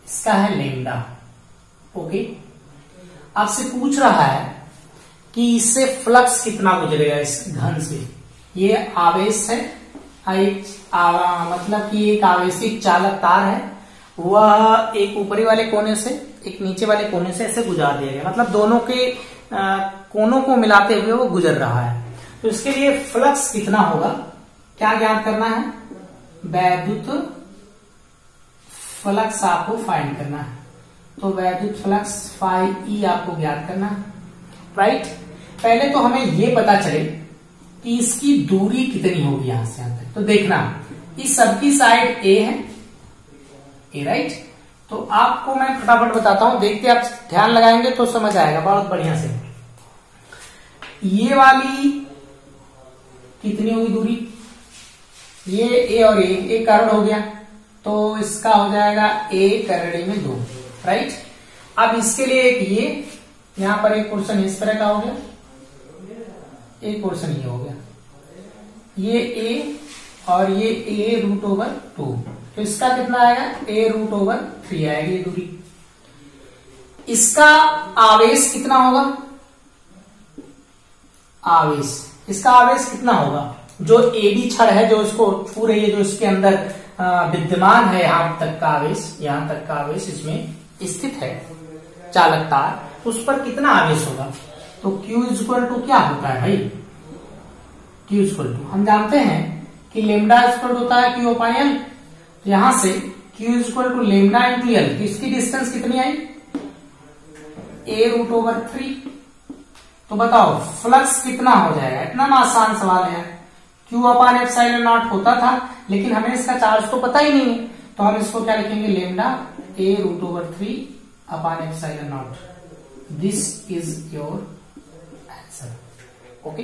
इसका है लैम्डा। ओके, आपसे पूछ रहा है कि इससे फ्लक्स कितना गुजरेगा इस घन से, ये आवेश है, मतलब कि एक आवेशित चालक तार है, वह एक ऊपरी वाले कोने से एक नीचे वाले कोने से ऐसे गुजार दिया गया, मतलब दोनों के कोनों को मिलाते हुए वो गुजर रहा है। तो इसके लिए फ्लक्स कितना होगा क्या ज्ञात करना है, वैद्युत फ्लक्स आपको फाइंड करना है, तो वैद्युत फ्लक्स φE आपको ज्ञात करना है, राइट। पहले तो हमें यह पता चले कि इसकी दूरी कितनी होगी यहां से यहां तक, तो देखना इस सबकी साइड A है, A राइट। तो आपको मैं फटाफट बताता हूं, देखते आप ध्यान लगाएंगे तो समझ आएगा बहुत बढ़िया से। ये वाली कितनी होगी दूरी, ये A और A एक कारण हो गया, तो इसका हो जाएगा A करड़ी में 2, राइट। अब इसके लिए एक ये यहां पर एक पोर्शन इस तरह का हो गया, एक पोर्शन ये हो गया, ये A और ये A√2, तो इसका कितना आएगा A√3 आएगी ये दूरी। इसका आवेश कितना होगा, आवेश, इसका आवेश कितना होगा, जो AB छड़ है जो इसको छू रही है, जो इसके अंदर विद्यमान है, यहां तक का आवेश, यहां तक का आवेश इसमें स्थित है चालक तार, उस पर कितना आवेश होगा, तो Q क्या होता है भाई, Q हम जानते हैं कि लैम्डा इक्वल होता है Q/L, तो यहां से Q लैम्डा इंटू L, तो इसकी डिस्टेंस कितनी आई A√3। तो बताओ फ्लक्स कितना हो जाएगा, इतना आसान सवाल है, Q/ε0 होता था, लेकिन हमें इसका चार्ज तो पता ही नहीं है, तो हम इसको क्या लिखेंगे, lambda a √3 upon epsilon not. This is your answer. Okay.